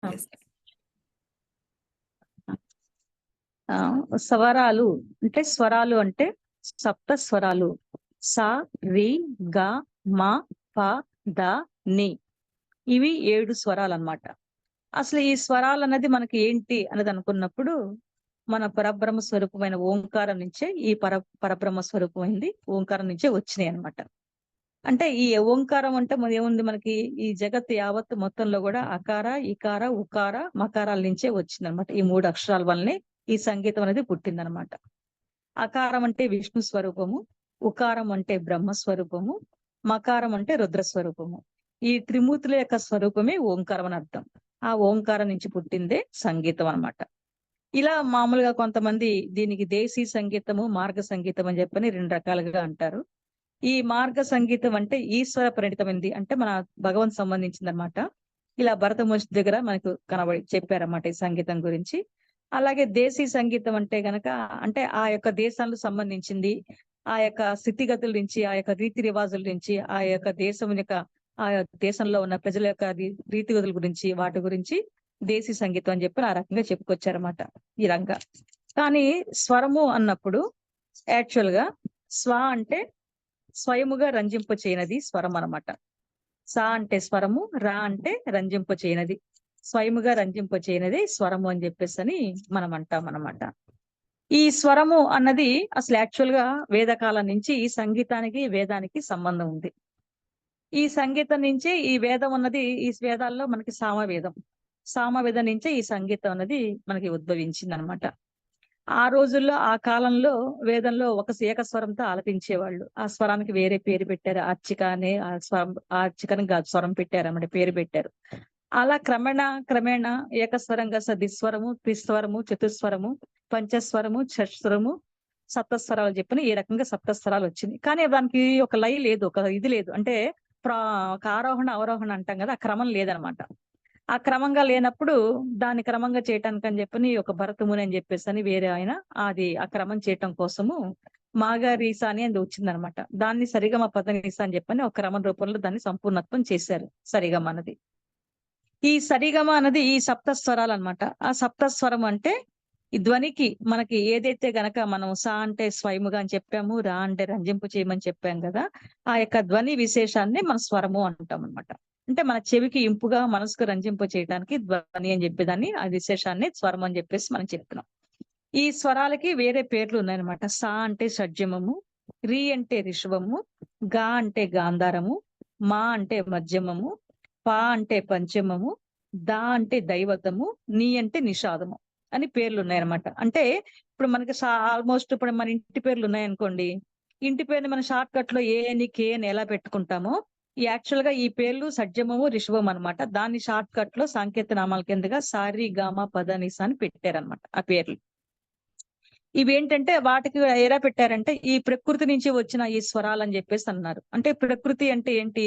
Yes. స్వరాలు అంటే స్వరాలు అంటే సప్త స్వరాలు. సా, రి, గ, మ, ప, ద, ని. ఇవి 7 స్వరాలు అన్నమాట. అసలు ఈ స్వరాలు అన్నది మనకి ఏంటి అన్నది అనుకున్నప్పుడు మన పరబ్రహ్మ స్వరూపమైన ఓంకారం నుంచే ఈ పరబ్రహ్మ స్వరూపమైంది ఓంకారం నుంచే వచ్చినాయి అన్నమాట. అంటే ఈ ఓంకారం అంటే ఏముంది మనకి ఈ జగత్ యావత్ మొత్తంలో కూడా అకార, ఇకార, ఉకార, మకారాల నుంచే వచ్చిందనమాట. ఈ 3 అక్షరాల వల్లనే ఈ సంగీతం అనేది పుట్టిందనమాట. అకారం అంటే విష్ణు స్వరూపము, ఉకారం అంటే బ్రహ్మ స్వరూపము, మకారం అంటే రుద్ర స్వరూపము. ఈ త్రిమూర్తుల యొక్క స్వరూపమే ఓంకారం అని అర్థం. ఆ ఓంకారం నుంచి పుట్టిందే సంగీతం అన్నమాట. ఇలా మామూలుగా కొంతమంది దీనికి దేశీ సంగీతము, మార్గ సంగీతం అని చెప్పని 2 రకాలుగా అంటారు. ఈ మార్గ సంగీతం అంటే ఈశ్వర ప్రణీతమైంది, అంటే మన భగవంత్ సంబంధించింది అనమాట. ఇలా భరత మహర్షి దగ్గర మనకు కనబడి చెప్పారన్నమాట ఈ సంగీతం గురించి. అలాగే దేశీ సంగీతం అంటే గనక అంటే ఆ యొక్క దేశాలకు సంబంధించింది, ఆ యొక్క స్థితిగతుల నుంచి, ఆ యొక్క రీతి రివాజుల నుంచి, ఆ యొక్క దేశం యొక్క ఆ దేశంలో ఉన్న ప్రజల యొక్క రీతిగతుల గురించి, వాటి గురించి దేశీ సంగీతం అని చెప్పి ఆ రకంగా చెప్పుకొచ్చారన్నమాట ఈ రంగా. కానీ స్వరము అన్నప్పుడు యాక్చువల్ గా స్వ అంటే స్వయముగా రంజింప చేయనది స్వరం అన్నమాట. సా అంటే స్వరము, రా అంటే రంజింప చేయనది, స్వయముగా రంజింప చేయనది స్వరము అని చెప్పేసి అని మనం అంటాం అన్నమాట. ఈ స్వరము అన్నది అసలు యాక్చువల్ గా వేదకాలం నుంచి ఈ సంగీతానికి వేదానికి సంబంధం ఉంది. ఈ సంగీతం నుంచే ఈ వేదం అన్నది, ఈ వేదాల్లో మనకి సామవేదం, సామవేదం నుంచే ఈ సంగీతం అన్నది మనకి ఉద్భవించింది అనమాట. ఆ రోజుల్లో ఆ కాలంలో వేదంలో ఒక ఏకస్వరంతో ఆలపించేవాళ్ళు. ఆ స్వరానికి వేరే పేరు పెట్టారు, అర్చిక అనే ఆ స్వరం, ఆ అర్చికని స్వరం పెట్టారు అన్నమాట, పేరు పెట్టారు. అలా క్రమేణా ఏకస్వరంగా దిస్వరము, త్రిస్వరము, చతుస్వరము, పంచస్వరము, షట్స్వరము, సప్తస్వరాలు చెప్పిన ఈ రకంగా సప్తస్వరాలు వచ్చింది. కానీ దానికి ఒక లయ లేదు, ఒక ఇది లేదు. అంటే ఒక ఆరోహణ అవరోహణ అంటాం కదా, ఆ క్రమం లేదనమాట. ఆ క్రమంగా లేనప్పుడు దాన్ని క్రమంగా చేయటానికి అని చెప్పని ఒక భరతముని అని చెప్పేసి అని వేరే ఆయన అది ఆ క్రమం చేయటం కోసము మాగారీసా అని అది వచ్చిందనమాట. దాన్ని సరిగమ పదనీసా అని చెప్పని ఒక క్రమం రూపంలో దాన్ని సంపూర్ణత్వం చేశారు సరిగమ అన్నది. ఈ సరిగమ అన్నది ఈ సప్తస్వరాలు అనమాట. ఆ సప్తస్వరం అంటే ఈ ధ్వనికి మనకి ఏదైతే గనక మనం సా అంటే స్వయముగా అని చెప్పాము, రా అంటే రంజింపు చేయమని చెప్పాం కదా, ఆ యొక్క ధ్వని విశేషాన్ని మన స్వరము అంటాం అనమాట. అంటే మన చెవికి ఇంపుగా మనసుకు రంజింపు చేయడానికి ధ్వని అని చెప్పేదాన్ని, ఆ విశేషాన్ని స్వరం అని చెప్పేసి మనం చెప్తున్నాం. ఈ స్వరాలకి వేరే పేర్లు ఉన్నాయన్నమాట. సా అంటే షడ్జమము, రి అంటే రిషభము, గా అంటే గాంధారము, మా అంటే మధ్యమము, పా అంటే పంచమము, దా అంటే దైవతము, నీ అంటే నిషాదము అని పేర్లు ఉన్నాయన్నమాట. అంటే ఇప్పుడు మనకి ఆల్మోస్ట్ ఇప్పుడు మన ఇంటి పేర్లు ఉన్నాయనుకోండి, ఇంటి పేరుని మన షార్ట్ కట్ లో ఏ అని కే అని ఎలా పెట్టుకుంటామో, ఈ యాక్చువల్ గా ఈ పేర్లు సజ్జమము రిషభం అనమాట. దాన్ని షార్ట్ కట్ లో సాంకేత నామాల కిందగా సారి గామ పదనిసా అని పెట్టారనమాట ఆ పేర్లు. ఇవేంటంటే వాటికి ఎలా పెట్టారంటే ఈ ప్రకృతి నుంచి వచ్చిన ఈ స్వరాలు అని చెప్పేసి అన్నారు. అంటే ప్రకృతి అంటే ఏంటి,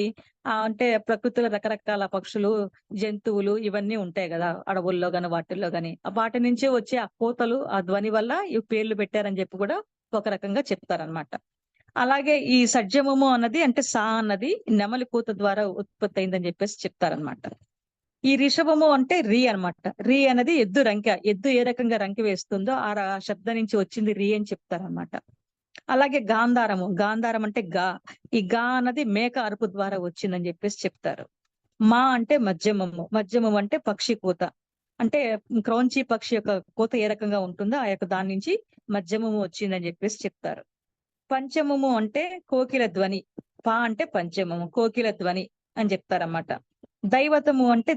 అంటే ప్రకృతిలో రకరకాల పక్షులు, జంతువులు ఇవన్నీ ఉంటాయి కదా అడవుల్లో గాని వాటిల్లో గాని, వాటి నుంచే వచ్చే ఆ కోతలు, ఆ ధ్వని వల్ల ఈ పేర్లు పెట్టారని చెప్పి కూడా ఒక రకంగా చెప్తారనమాట. అలాగే ఈ సజ్జమము అన్నది అంటే సా అన్నది నెమలి కూత ద్వారా ఉత్పత్తి అయిందని చెప్పేసి చెప్తారనమాట. ఈ రిషభము అంటే రి అన్నమాట. రి అనేది ఎద్దు రంక, ఎద్దు ఏ రకంగా రంకి వేస్తుందో ఆ శబ్దం నుంచి వచ్చింది రి అని చెప్తారనమాట. అలాగే గాంధారము, గాంధారం అంటే గా, ఈ గా అన్నది మేక అరుపు ద్వారా వచ్చిందని చెప్పేసి చెప్తారు. మా అంటే మధ్యమము, మధ్యమము అంటే పక్షి కూత, అంటే క్రౌంచి పక్షి యొక్క కూత ఏ రకంగా ఉంటుందో ఆ యొక్క దాని నుంచి మధ్యమము వచ్చిందని చెప్పేసి చెప్తారు. పంచమము అంటే కోకిల ధ్వని, పా అంటే పంచమము కోకిల ధ్వని అని చెప్తారన్నమాట. దైవతము అంటే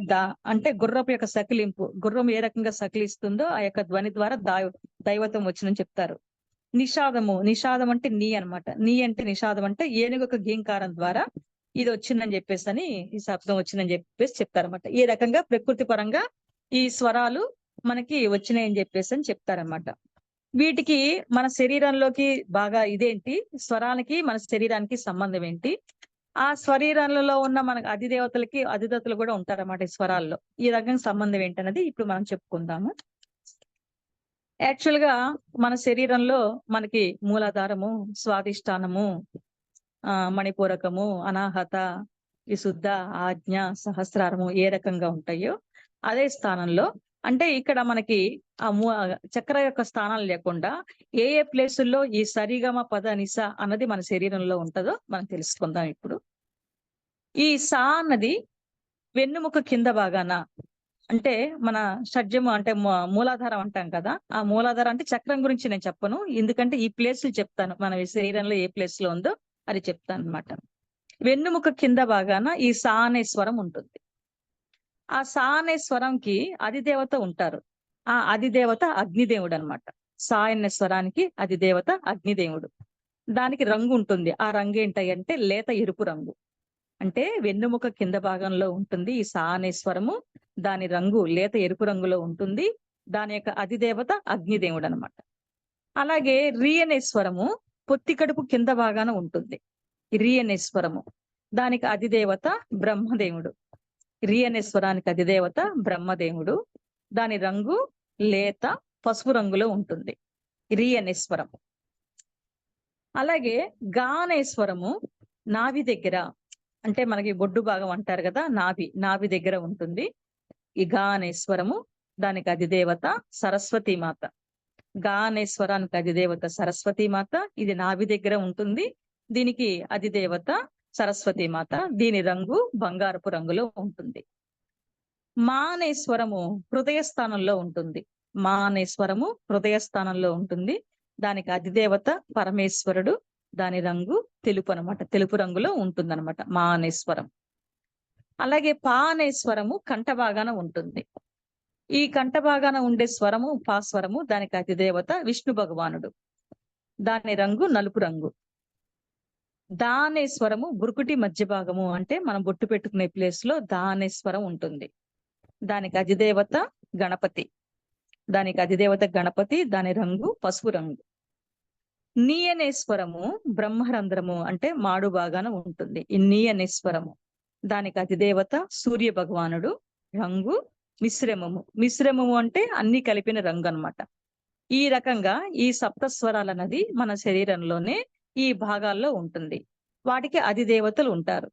అంటే గుర్రపు యొక్క సకిలింపు, గుర్రం ఏ రకంగా సకిలిస్తుందో ఆ యొక్క ధ్వని ద్వారా దైవతం వచ్చిందని చెప్తారు. నిషాదం అంటే నీ అనమాట. నీ అంటే నిషాదం అంటే ఏనుగు ఒక గీంకారం ద్వారా ఇది వచ్చిందని చెప్పేసి అని, ఈ శబ్దం వచ్చిందని చెప్పేసి చెప్తారన్నమాట. ఈ రకంగా ప్రకృతి పరంగా ఈ స్వరాలు మనకి వచ్చినాయని చెప్పేసి అని చెప్తారన్నమాట. వీటికి మన శరీరంలోకి బాగా ఇదేంటి, స్వరానికి మన శరీరానికి సంబంధం ఏంటి, ఆ శరీరాలలో ఉన్న మన అధిదేవతలకి అధిదేవతలు కూడా ఉంటారన్నమాట ఈ స్వరాల్లో. ఈ రకంగా సంబంధం ఏంటన్నది ఇప్పుడు మనం చెప్పుకుందాము. యాక్చువల్ గా మన శరీరంలో మనకి మూలాధారము, స్వాదిష్టానము, మణిపూరకము, అనాహత, విశుద్ధ, ఆజ్ఞ, సహస్రారము ఏ రకంగా ఉంటాయో అదే స్థానంలో అంటే ఇక్కడ మనకి ఆ చక్ర యొక్క స్థానాలు లేకుండా ఏ ఏ ప్లేసుల్లో ఈ సరిగమ పద నిస అన్నది మన శరీరంలో ఉంటుందో మనం తెలుసుకుందాం ఇప్పుడు. ఈ సా అన్నది వెన్నుముక కింద భాగాన అంటే మన షడ్జము అంటే మూలాధారం అంటాం కదా. ఆ మూలాధారం అంటే చక్రం గురించి నేను చెప్పను. ఎందుకంటే ఈ ప్లేస్లు చెప్తాను. మన శరీరంలో ఏ ప్లేస్ లో ఉందో అది చెప్తాను అన్నమాట. వెన్నుముక కింద భాగాన ఈ సా అనే స్వరం ఉంటుంది. ఆ సా అనే స్వరంకి అధిదేవత ఉంటారు. ఆ అధిదేవత అగ్నిదేవుడు అన్నమాట. సా అనే స్వరానికి అధిదేవత అగ్నిదేవుడు. దానికి రంగు ఉంటుంది. ఆ రంగు ఏంటంటే లేత ఎరుపు రంగు. అంటే వెన్నుముక కింద భాగంలో ఉంటుంది ఈ సా అనే స్వరము. దాని రంగు లేత ఎరుపు రంగులో ఉంటుంది. దాని యొక్క అధిదేవత అగ్నిదేవుడు అన్నమాట. అలాగే రీ అనే స్వరము పొత్తి కడుపు కింద భాగాన ఉంటుంది. రీ అనే స్వరము దానికి అధిదేవత బ్రహ్మదేవుడు. రీ అనే స్వరానికి అధిదేవత బ్రహ్మదేవుడు. దాని రంగు లేత పసుపు రంగులో ఉంటుంది రీ అనే స్వరం. అలాగే గా అనే స్వరము నాభి దగ్గర అంటే మనకి బొడ్డు భాగం అంటారు కదా, నాభి దగ్గర ఉంటుంది ఈ గా అనే స్వరము. దానికి అధిదేవత సరస్వతి మాత. గా అనే స్వరానికి అధిదేవత సరస్వతి మాత. ఇది నాభి దగ్గర ఉంటుంది. దీనికి అధిదేవత సరస్వతి మాత. దీని రంగు బంగారపు రంగులో ఉంటుంది. మా అనే స్వరము హృదయ స్థానంలో ఉంటుంది. మా అనే స్వరము హృదయ స్థానంలో ఉంటుంది. దానికి అధిదేవత పరమేశ్వరుడు. దాని రంగు తెలుపు అనమాట. తెలుపు రంగులో ఉంటుందన్నమాట మా అనే స్వరం. అలాగే పా అనే స్వరము కంఠ భాగాన ఉంటుంది. ఈ కంఠ భాగాన ఉండే స్వరము పా స్వరము. దానికి అధిదేవత విష్ణు భగవానుడు. దాని రంగు నలుపు రంగు. దా అనే స్వరము బురుకుటి మధ్య భాగము అంటే మనం బొట్టు పెట్టుకునే ప్లేస్ లో దా అనే స్వరం ఉంటుంది. దానికి అధిదేవత గణపతి. దాని రంగు పసుపు రంగు. నీ అనే స్వరము బ్రహ్మరంధ్రము అంటే మాడు భాగాన ఉంటుంది. ఈ నీ అనే స్వరము. దానికి అధిదేవత సూర్య భగవానుడు. రంగు మిశ్రమము అంటే అన్ని కలిపిన రంగు అన్నమాట. ఈ రకంగా ఈ సప్త స్వరాలన్నది మన శరీరంలోనే ఈ భాగాల్లో ఉంటుంది. వాటికి అధిదేవతలు ఉంటారు.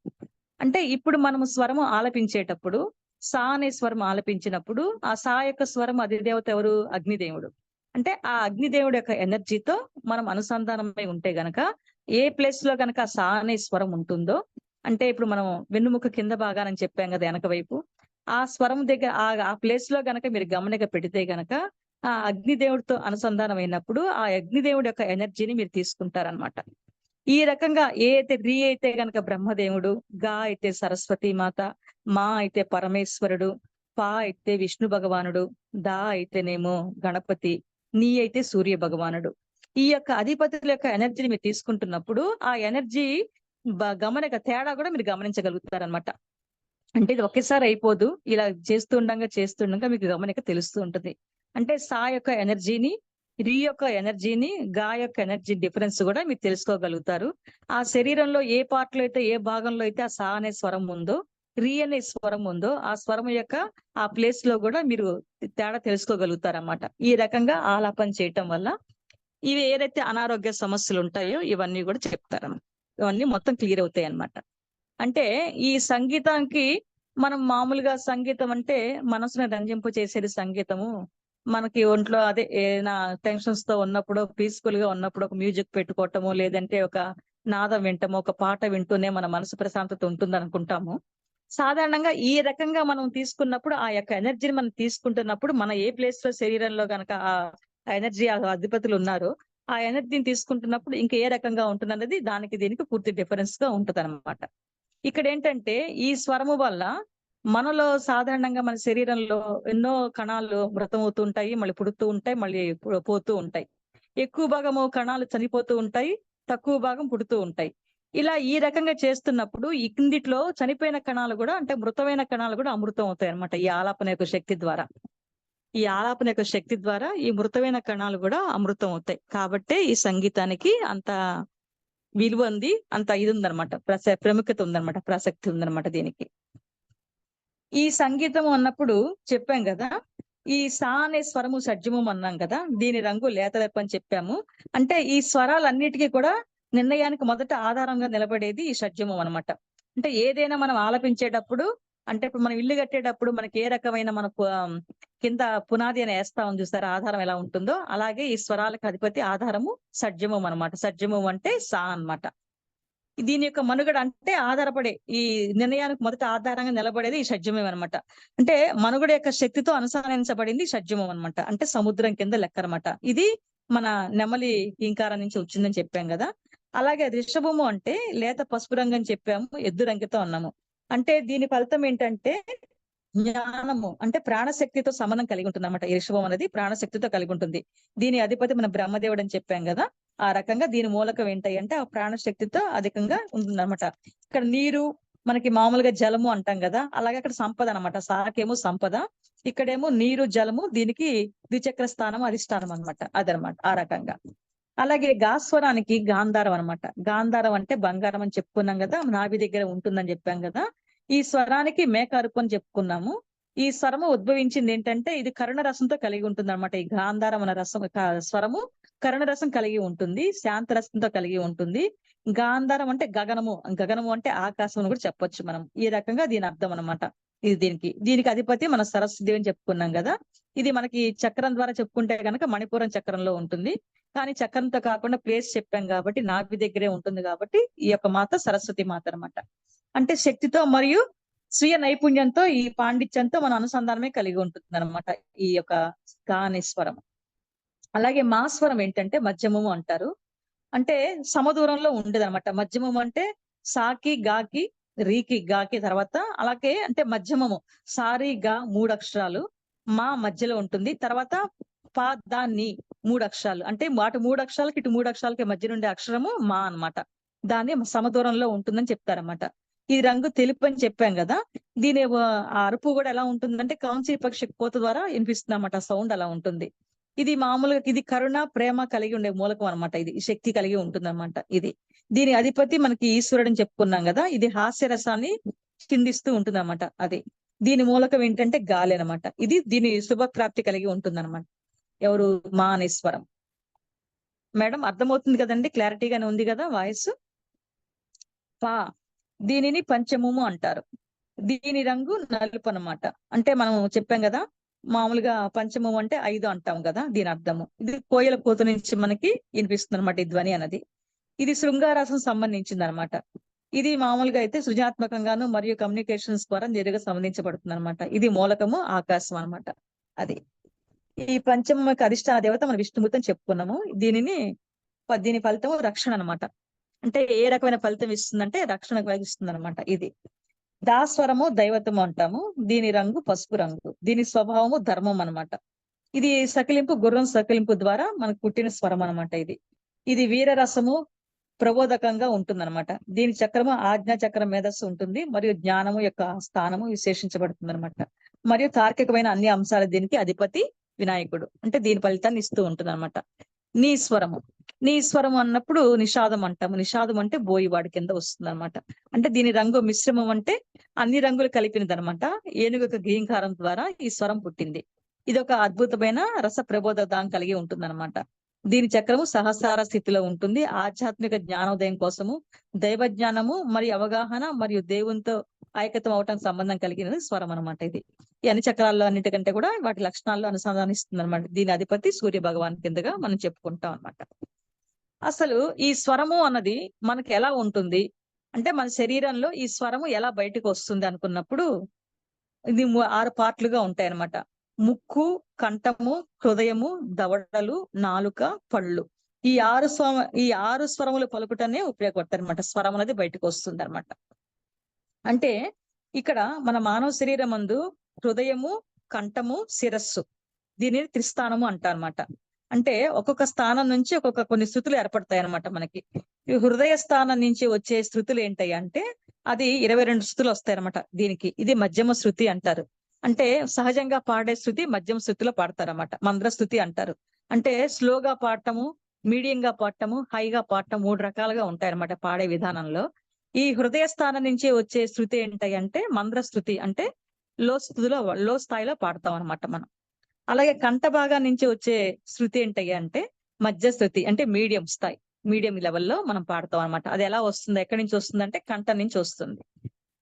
అంటే ఇప్పుడు మనము స్వరము ఆలపించేటప్పుడు సా అనే స్వరం ఆలపించినప్పుడు ఆ సా యొక్క స్వరం అధిదేవత ఎవరు? అగ్నిదేవుడు. అంటే ఆ అగ్నిదేవుడు యొక్క ఎనర్జీతో మనం అనుసంధానమై ఉంటే గనక ఏ ప్లేస్ లో గనక సా అనే స్వరం ఉంటుందో అంటే ఇప్పుడు మనం వెన్నుముక కింద భాగానని చెప్పాం కదా వెనక వైపు, ఆ స్వరం దగ్గర ఆ ప్లేస్ లో గనక మీరు గమనిక పెడితే గనక ఆ అగ్నిదేవుడితో అనుసంధానం అయినప్పుడు ఆ అగ్నిదేవుడి యొక్క ఎనర్జీని మీరు తీసుకుంటారనమాట. ఈ రకంగా అయితే రీ అయితే గనక బ్రహ్మదేవుడు, గా అయితే సరస్వతి మాత, మా అయితే పరమేశ్వరుడు, పా అయితే విష్ణు భగవానుడు, దా అయితేనేమో గణపతి, నీ అయితే సూర్య భగవానుడు. ఈ యొక్క అధిపతుల యొక్క ఎనర్జీని మీరు తీసుకుంటున్నప్పుడు ఆ ఎనర్జీ గమనిక తేడా కూడా మీరు గమనించగలుగుతారనమాట. అంటే ఇది ఒకేసారి అయిపోదు. ఇలా చేస్తుండగా మీకు గమనిక తెలుస్తూ ఉంటుంది. అంటే సా యొక్క ఎనర్జీని, రీ యొక్క ఎనర్జీని, గా యొక్క ఎనర్జీ డిఫరెన్స్ కూడా మీరు తెలుసుకోగలుగుతారు. ఆ శరీరంలో ఏ పార్ట్ లో అయితే ఏ భాగంలో అయితే ఆ సా అనే స్వరం ఉందో, రీ అనే స్వరం ఉందో ఆ స్వరం యొక్క ఆ ప్లేస్ లో కూడా మీరు తేడా తెలుసుకోగలుగుతారన్నమాట. ఈ రకంగా ఆలాపన చేయటం వల్ల ఇవి ఏదైతే అనారోగ్య సమస్యలు ఉంటాయో ఇవన్నీ కూడా చెప్తారు. ఇవన్నీ మొత్తం క్లియర్ అవుతాయి అన్నమాట. అంటే ఈ సంగీతానికి మనం మామూలుగా సంగీతం అంటే మనసును రంజింపు చేసేది సంగీతము. మనకి ఒంట్లో అదే ఏదైనా టెన్షన్స్ తో ఉన్నప్పుడు పీస్ఫుల్ గా ఉన్నప్పుడు ఒక మ్యూజిక్ పెట్టుకోవటము, లేదంటే ఒక నాదం వింటము, ఒక పాట వింటూనే మన మనసు ప్రశాంతత ఉంటుంది అనుకుంటాము. సాధారణంగా ఈ రకంగా మనం తీసుకున్నప్పుడు ఆ యొక్క ఎనర్జీని మనం తీసుకుంటున్నప్పుడు మన ఏ ప్లేస్ లో శరీరంలో గనక ఆ ఎనర్జీ అధిపతులు ఉన్నారో ఆ ఎనర్జీని తీసుకుంటున్నప్పుడు ఇంకా ఏ రకంగా ఉంటుంది దానికి దీనికి పూర్తి డిఫరెన్స్ గా ఉంటది అనమాట. ఇక్కడ ఏంటంటే ఈ స్వరము వల్ల మనలో సాధారణంగా మన శరీరంలో ఎన్నో కణాలు మృతమవుతూ ఉంటాయి, మళ్ళీ పుడుతూ ఉంటాయి, మళ్ళీ పోతూ ఉంటాయి. ఎక్కువ భాగము కణాలు చనిపోతూ ఉంటాయి, తక్కువ భాగం పుడుతూ ఉంటాయి. ఇలా ఈ రకంగా చేస్తున్నప్పుడు ఈ కిందిట్లో చనిపోయిన కణాలు కూడా అంటే మృతమైన కణాలు కూడా అమృతం అవుతాయి అనమాట. ఈ ఆలాపన యొక్క శక్తి ద్వారా ఈ మృతమైన కణాలు కూడా అమృతం అవుతాయి. కాబట్టే ఈ సంగీతానికి అంత విలువ ఉంది, అంత ఇది ఉందనమాట, ప్రాముఖ్యత ఉందనమాట, ప్రసక్తి ఉందనమాట దీనికి. ఈ సంగీతం అన్నప్పుడు చెప్పాం కదా, ఈ సా అనే స్వరము షడ్జమం అన్నాం కదా, దీని రంగు లేతదెప్ప అని చెప్పాము. అంటే ఈ స్వరాలన్నిటికీ కూడా నిర్ణయానికి మొదట ఆధారంగా నిలబడేది ఈ షడ్జమం అనమాట. అంటే ఏదైనా మనం ఆలపించేటప్పుడు అంటే ఇప్పుడు మనం ఇల్లు కట్టేటప్పుడు మనకి ఏ రకమైన మన కింద పునాది అని వేస్తామని చూస్తారా, ఆధారం ఎలా ఉంటుందో అలాగే ఈ స్వరాలకు అధిపతి ఆధారము షడ్జమం అనమాట. షడ్జమం అంటే సా అన్నమాట. దీని యొక్క మనుగడ అంటే ఆధారపడే ఈ నిర్ణయానికి మొదట ఆధారంగా నిలబడేది ఈ షడ్జమం అనమాట. అంటే మనుగడ యొక్క శక్తితో అనుసంధానించబడింది షడ్జమం అనమాట. అంటే సముద్రం కింద లెక్క అనమాట. ఇది మన నెమలి ఇంకారం నుంచి వచ్చిందని చెప్పాం కదా. అలాగే రిషభము అంటే లేత పసుపు రంగు అని చెప్పాము, ఎద్దు రంగుతో అన్నాము. అంటే దీని ఫలితం ఏంటంటే జ్ఞానము, అంటే ప్రాణశక్తితో సంబంధం కలిగి ఉంటుంది అన్నమాట. ఈ రిషభం అనేది ప్రాణశక్తితో కలిగి ఉంటుంది. దీని అధిపతి మన బ్రహ్మదేవుడు అని చెప్పాం కదా. ఆ రకంగా దీని మూలకం ఏంటి అంటే ఆ ప్రాణశక్తితో అధికంగా ఉంటుందన్నమాట. ఇక్కడ నీరు మనకి మామూలుగా జలము అంటాం కదా, అలాగే అక్కడ సంపద అనమాట. సాకేమో సంపద, ఇక్కడేమో నీరు జలము, దీనికి ద్విచక్ర స్థానం అధిష్టానం అనమాట. అదనమాట ఆ రకంగా. అలాగే గాస్వరానికి గాంధారం అనమాట. గాంధారం అంటే బంగారం అని చెప్పుకున్నాం కదా, నాభి దగ్గర ఉంటుందని చెప్పాం కదా. ఈ స్వరానికి మేకరుపు అని చెప్పుకున్నాము. ఈ స్వరము ఉద్భవించింది ఏంటంటే ఇది కరుణ రసంతో కలిగి ఉంటుంది అనమాట. ఈ గాంధారం అనే రసం స్వరము కరుణ రసం కలిగి ఉంటుంది, శాంత రసంతో కలిగి ఉంటుంది. గాంధారం అంటే గగనము, గగనము అంటే ఆకాశం అని కూడా చెప్పొచ్చు మనం. ఈ రకంగా దీని అర్థం అనమాట. ఇది దీనికి అధిపతి మన సరస్వతి అని చెప్పుకున్నాం కదా. ఇది మనకి చక్రం ద్వారా చెప్పుకుంటే కనుక మణిపురం చక్రంలో ఉంటుంది. కానీ చక్రంతో కాకుండా ప్లేస్ చెప్పాం కాబట్టి నాభి దగ్గరే ఉంటుంది కాబట్టి ఈ యొక్క మాత సరస్వతి మాత అనమాట. అంటే శక్తితో మరియు స్వీయ నైపుణ్యంతో ఈ పాండిత్యంతో మన అనుసంధానమే కలిగి ఉంటుంది అనమాట ఈ యొక్క గానేశ్వరం. అలాగే మాస్వరం ఏంటంటే మధ్యమము అంటారు. అంటే సమదూరంలో ఉండేది అనమాట. మధ్యమము అంటే సాకి గాకి రీకి గాకి తర్వాత అలాగే అంటే మధ్యమము సారి గా 3 అక్షరాలు, మా మధ్యలో ఉంటుంది. తర్వాత పా దా ని 3 అక్షరాలు, అంటే వాటి 3 అక్షరాలకి ఇటు 3 అక్షరాలకి మధ్య నుండే అక్షరము మా అన్నమాట. దాన్ని సమదూరంలో ఉంటుందని చెప్తారన్నమాట. ఈ రంగు తెలుపు అని చెప్పాం కదా. దీని ఆ అరుపు కూడా ఎలా ఉంటుందంటే కౌన్సీ పక్షి కోత ద్వారా వినిపిస్తుంది అన్నమాట. సౌండ్ అలా ఉంటుంది. ఇది మామూలుగా ఇది కరుణ ప్రేమ కలిగి ఉండే మూలకం అనమాట. ఇది శక్తి కలిగి ఉంటుంది అనమాట. దీని అధిపతి మనకి ఈశ్వరుడు అని చెప్పుకున్నాం కదా. ఇది హాస్య రసాన్ని చిందిస్తూ ఉంటుంది అనమాట. దీని మూలకం ఏంటంటే గాలి అనమాట. దీని శుభప్రాప్తి కలిగి ఉంటుంది అనమాట. ఎవరు మానేశ్వరం. మేడం అర్థమవుతుంది కదండి, క్లారిటీగానే ఉంది కదా వాయిస్. పా దీనిని పంచమము అంటారు. దీని రంగు నలుపు అనమాట. అంటే మనం చెప్పాం కదా మామూలుగా పంచమం అంటే 5 అంటాం కదా, దీని అర్థము. ఇది కోయల కూత నుంచి మనకి వినిపిస్తుంది అనమాట ఈ ధ్వని అన్నది. ఇది శృంగారసం సంబంధించింది అనమాట. ఇది మామూలుగా అయితే సృజనాత్మకంగాను మరియు కమ్యూనికేషన్స్ ద్వారా నేరుగా సంబంధించబడుతుంది అనమాట. ఇది మూలకము ఆకాశం అనమాట. ఈ పంచమకి అధిష్టాన దేవత మన విష్ణుమూర్తి అని చెప్పుకున్నాము. దీని ఫలితము రక్షణ అనమాట. అంటే ఏ రకమైన ఫలితం ఇస్తుందంటే రక్షణ కలిగిస్తుంది అనమాట. దాస్వరము దైవతము అంటాము. దీని రంగు పసుపు రంగు. దీని స్వభావము ధర్మం అనమాట. ఇది సకిలింపు, గుర్రం సకిలింపు ద్వారా మనకు పుట్టిన స్వరం అనమాట. ఇది వీరరసము ప్రబోధకంగా ఉంటుందన్నమాట. దీని చక్రము ఆజ్ఞా చక్రం మేధస్సు ఉంటుంది మరియు జ్ఞానము యొక్క స్థానము విశేషించబడుతుంది అనమాట. మరియు తార్కికమైన అన్ని అంశాలు దీనికి అధిపతి వినాయకుడు. అంటే దీని ఫలితాన్ని ఇస్తూ ఉంటుంది అనమాట. నీ స్వరము అన్నప్పుడు నిషాదం అంటాము. నిషాదం అంటే బోయివాడి కింద వస్తుంది అనమాట. అంటే దీని రంగు మిశ్రమం, అంటే అన్ని రంగులు కలిపినది అనమాట. ఏనుగు యొక్క గీంకారం ద్వారా ఈ స్వరం పుట్టింది. ఇది ఒక అద్భుతమైన రస ప్రబోధం కలిగి ఉంటుంది అనమాట. దీని చక్రము సహస్రార స్థితిలో ఉంటుంది. ఆధ్యాత్మిక జ్ఞానోదయం కోసము దైవ జ్ఞానము మరియు అవగాహన మరియు దేవునితో ఐక్యతం అవటానికి సంబంధం కలిగినది స్వరం అనమాట. ఈ అన్ని చక్రాల్లో అన్నిటికంటే కూడా వాటి లక్షణాల్లో అనుసంధానిస్తుంది అనమాట. దీని అధిపతి సూర్య భగవాన్ కిందగా మనం చెప్పుకుంటాం అనమాట. అసలు ఈ స్వరము అన్నది మనకి ఎలా ఉంటుంది అంటే మన శరీరంలో ఈ స్వరము ఎలా బయటకు వస్తుంది అనుకున్నప్పుడు ఇది 6 పార్ట్లుగా ఉంటాయి అనమాట. ముక్కు, కంఠము, హృదయము, దవడలు, నాలుక, పళ్ళు. ఈ 6 స్వరములు పలుకుటనే ఉపయోగపడతారు అనమాట. స్వరం అనేది బయటకు వస్తుంది అనమాట. అంటే ఇక్కడ మన మానవ శరీరం మందు హృదయము, కంఠము, శిరస్సు, దీనిని త్రిస్థానము అంటారన్నమాట. అంటే ఒక్కొక్క స్థానం నుంచి కొన్ని శృతులు ఏర్పడతాయి అనమాట మనకి. ఈ హృదయ స్థానం నుంచి వచ్చే శృతులు ఏంటాయి అంటే అది 22 శృతులు వస్తాయి అనమాట. ఇది మధ్యమ శృతి అంటారు. అంటే సహజంగా పాడే శృతి మధ్యమ శృతిలో పాడతారన్నమాట. మంద్ర శృతి అంటారు. అంటే స్లోగా పాడటము, మీడియంగా పాడటము, హైగా పాడటం 3 రకాలుగా ఉంటాయి అనమాట పాడే విధానంలో. ఈ హృదయ స్థానం నుంచి వచ్చే శృతి ఏంటాయి అంటే మంద్ర శృతి, అంటే లో స్థాయిలో పాడతాం అనమాట మనం. అలాగే కంఠ భాగం నుంచి వచ్చే శృతి ఏంటయ్యా అంటే మధ్య శృతి, అంటే మీడియం స్థాయి, మీడియం లెవెల్లో మనం పాడతాం అనమాట. అది ఎలా వస్తుంది, ఎక్కడి నుంచి వస్తుంది అంటే కంఠం నుంచి వస్తుంది.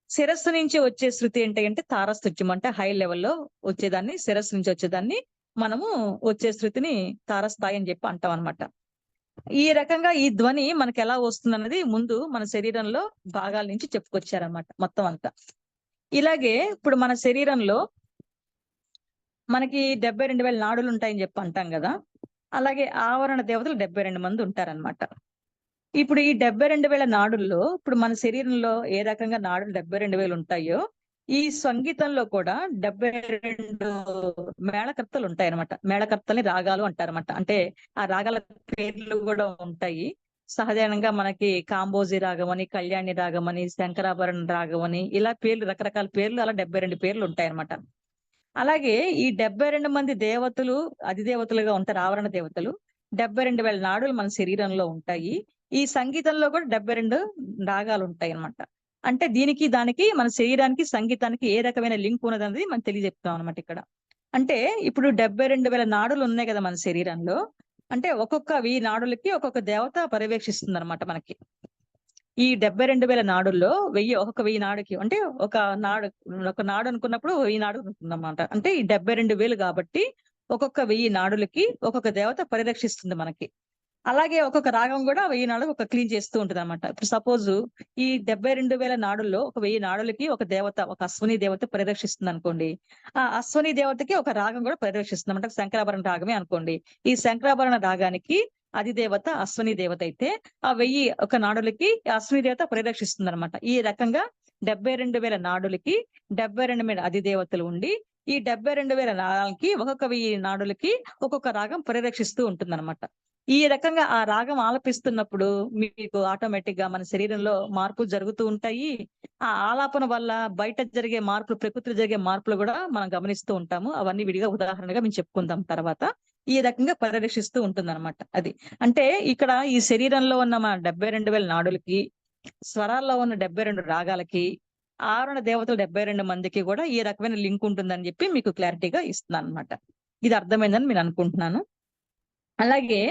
శిరస్సు నుంచి వచ్చే శృతి ఏంటి అంటే తారస్థుత్యం, అంటే హై లెవెల్లో వచ్చేదాన్ని, శిరస్సు నుంచి వచ్చేదాన్ని మనము వచ్చే శృతిని తారస్థాయి అని చెప్పి అంటాం అనమాట. ఈ రకంగా ఈ ధ్వని మనకి ఎలా వస్తుంది అన్నది ముందు మన శరీరంలో భాగాల నుంచి చెప్పుకొచ్చారనమాట మొత్తం అంతా. ఇలాగే ఇప్పుడు మన శరీరంలో మనకి 72,000 నాడులు ఉంటాయని చెప్పి అంటాం కదా. అలాగే ఆవరణ దేవతలు 72 మంది ఉంటారనమాట. ఇప్పుడు ఈ 72,000 నాడుల్లో ఇప్పుడు మన శరీరంలో ఏ రకంగా నాడులు 72,000 ఉంటాయో, ఈ సంగీతంలో కూడా 72 మేళకర్తలు ఉంటాయన్నమాట. మేళకర్తల్ని రాగాలు అంటారన్నమాట. అంటే ఆ రాగాల పేర్లు కూడా ఉంటాయి. సహజంగా మనకి కాంబోజి రాగం అని, కళ్యాణి రాగం అని, శంకరాభరణ రాగం అని, ఇలా పేర్లు, రకరకాల పేర్లు, అలా 72 పేర్లు ఉంటాయన్నమాట. అలాగే ఈ 72 మంది దేవతలు అధిదేవతలుగా ఉంటారు, ఆవరణ దేవతలు. 72,000 నాడులు మన శరీరంలో ఉంటాయి. ఈ సంగీతంలో కూడా 72 రాగాలు ఉంటాయి అన్నమాట. అంటే దీనికి దానికి మన శరీరానికి సంగీతానికి ఏ రకమైన లింక్ ఉన్నదనేది మనం తెలియజెప్తాం అనమాట ఇక్కడ. అంటే ఇప్పుడు 72,000 నాడులు ఉన్నాయి కదా మన శరీరంలో. అంటే ఒక్కొక్కవి నాడులకి ఒక్కొక్క దేవత పర్యవేక్షిస్తుంది అనమాట మనకి. ఈ 72,000 నాడుల్లో ఒక్కొక్క 1000 నాడుకి, అంటే ఒక నాడు అనుకున్నప్పుడు 1000 నాడు ఉంటుందన్నమాట. అంటే ఈ 72,000 కాబట్టి ఒక్కొక్క 1000 నాడులకి ఒక్కొక్క దేవత పరిరక్షిస్తుంది మనకి. అలాగే ఒక్కొక్క రాగం కూడా 1000 నాడులు ఒక క్లీన్ చేస్తూ ఉంటది అనమాట. ఇప్పుడు సపోజ్ ఈ 72,000 నాడుల్లో ఒక 1000 నాడులకి ఒక దేవత, ఒక అశ్వని దేవత పరిరక్షిస్తుంది అనుకోండి. ఆ అశ్వని దేవతకి ఒక రాగం కూడా పరిరక్షిస్తుంది అనమాట. శంకరాభరణ రాగమే అనుకోండి. ఈ శంకరాభరణ రాగానికి అధిదేవత అశ్వని దేవత అయితే, ఆ 1000 ఒక నాడులకి అశ్వని దేవత పరిరక్షిస్తుంది అనమాట. ఈ రకంగా 72,000 నాడులకి 72 అధిదేవతలు ఉండి, ఈ 72,000 నాళాలకి ఒక్కొక్క 1000 నాడులకి ఒక్కొక్క రాగం పరిరక్షిస్తూ ఉంటుందన్నమాట. ఈ రకంగా ఆ రాగం ఆలపిస్తున్నప్పుడు మీకు ఆటోమేటిక్ గా మన శరీరంలో మార్పులు జరుగుతూ ఉంటాయి. ఆ ఆలాపన వల్ల బయట జరిగే మార్పులు, ప్రకృతిలో జరిగే మార్పులు కూడా మనం గమనిస్తూ ఉంటాము. అవన్నీ విడిగా ఉదాహరణగా మేము చెప్పుకుందాం తర్వాత. ఈ రకంగా పరిరక్షిస్తూ ఉంటుందన్నమాట. అది అంటే ఇక్కడ ఈ శరీరంలో ఉన్న మన 72,000 నాడులకి, స్వరాల్లో ఉన్న 72 రాగాలకి, ఆవరణ దేవతలు 72 మందికి కూడా ఈ రకమైన లింక్ ఉంటుందని చెప్పి మీకు క్లారిటీగా ఇస్తున్నాను అనమాట. ఇది అర్థమైందని నేను అనుకుంటున్నాను. అలాగే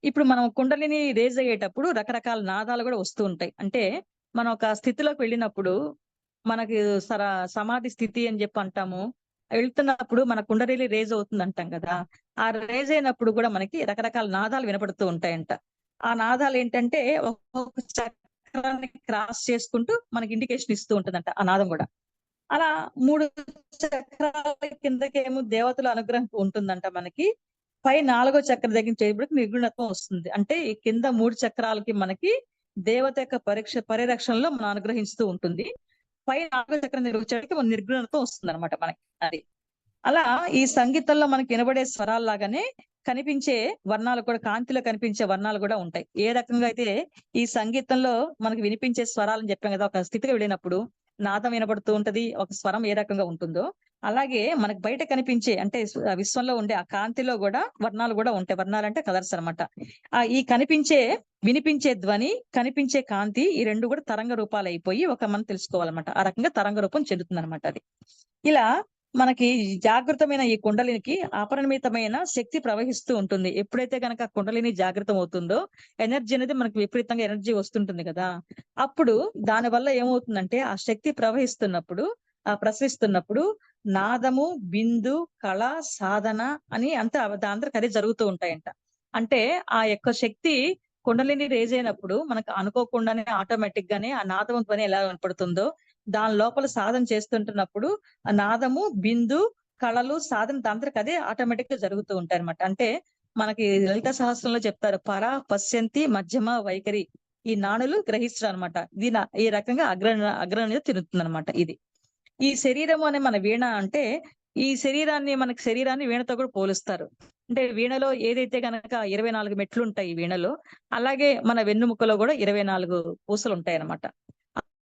ఇప్పుడు మనం కుండలిని రేజ్ అయ్యేటప్పుడు రకరకాల నాదాలు కూడా వస్తూ ఉంటాయి. అంటే మనం ఒక స్థితిలోకి వెళ్ళినప్పుడు మనకి సమాధి స్థితి అని చెప్పి అంటాము. వెళ్తున్నప్పుడు మన కుండలిని రేజ్ అవుతుంది అంటాం కదా. ఆ రేజ్ అయినప్పుడు కూడా మనకి రకరకాల నాదాలు వినపడుతూ ఉంటాయంట. ఆ నాదాలు ఏంటంటే ఒక్కొక్క చక్రాన్ని క్రాస్ చేసుకుంటూ మనకి ఇండికేషన్ ఇస్తూ ఉంటుందంట ఆ నాదం కూడా. అలా 3 చక్రాల కిందకేమో దేవతల అనుగ్రహం ఉంటుందంట మనకి. పై 4వ చక్రం దగ్గర చేయబడికి నిర్గుణత్వం వస్తుంది. అంటే ఈ కింద 3 చక్రాలకి మనకి దేవత యొక్క పరిరక్షణలో మనం అనుగ్రహిస్తూ ఉంటుంది. పై 4వ చక్రం దగ్గర వచ్చేటికి మన నిర్గుణత్వం వస్తుంది అనమాట మనకి. అది అలా ఈ సంగీతంలో మనకి వినబడే స్వరాల్లాగానే కనిపించే వర్ణాలు కూడా, కాంతిలో కనిపించే వర్ణాలు కూడా ఉంటాయి. ఏ రకంగా అయితే ఈ సంగీతంలో మనకి వినిపించే స్వరాలని చెప్పాం కదా, ఒక స్థితికి వెళ్ళినప్పుడు నాదం వినబడుతూ ఉంటది, ఒక స్వరం ఏ రకంగా ఉంటుందో, అలాగే మనకు బయట కనిపించే అంటే విశ్వంలో ఉండే ఆ కాంతిలో కూడా వర్ణాలు కూడా ఉంటాయి. వర్ణాలు అంటే కలర్స్ అనమాట. ఈ వినిపించే ధ్వని, కనిపించే కాంతి, ఈ రెండు కూడా తరంగ రూపాలు అయిపోయి ఒక మనం తెలుసుకోవాలన్నమాట. ఆ రకంగా తరంగ రూపం చెందుతుంది అనమాట. అది ఇలా మనకి జాగృతమైన ఈ కుండలినికి అపరిమితమైన శక్తి ప్రవహిస్తూ ఉంటుంది. ఎప్పుడైతే గనక కుండలిని జాగృతం అవుతుందో ఎనర్జీ అనేది మనకి విపరీతంగా ఎనర్జీ వస్తుంటుంది కదా. అప్పుడు దాని వల్ల ఏమవుతుందంటే ఆ శక్తి ప్రసరిస్తున్నప్పుడు నాదము, బిందు, కళ, సాధన అని అంతా దాంతో అదే జరుగుతూ ఉంటాయంట. అంటే ఆ యొక్క శక్తి కుండలిని రేజ్ అయినప్పుడు మనకు అనుకోకుండానే ఆటోమేటిక్ గానే ఆ నాదం ధ్వని ఎలా వినపడుతుందో, దాని లోపల సాధన చేస్తుంటున్నప్పుడు ఆ నాదము, బిందు, కళలు, సాధన దాంతరికి అదే ఆటోమేటిక్ గా జరుగుతూ ఉంటాయి అనమాట. అంటే మనకి లలిత సహస్రంలో చెప్తారు, పర, పశ్యంతి, మధ్యమ, వైఖరి, ఈ నాణులు గ్రహిస్తారు అనమాట. ఈ రకంగా అగ్రణ తిరుగుతుంది అనమాట. ఇది ఈ శరీరం అనే మన వీణ అంటే, ఈ శరీరాన్ని వీణతో కూడా పోలుస్తారు. అంటే వీణలో ఏదైతే గనక 24 మెట్లు ఉంటాయి ఈ వీణలో, అలాగే మన వెన్నుముకలో కూడా 24 పూసలు ఉంటాయి అన్నమాట.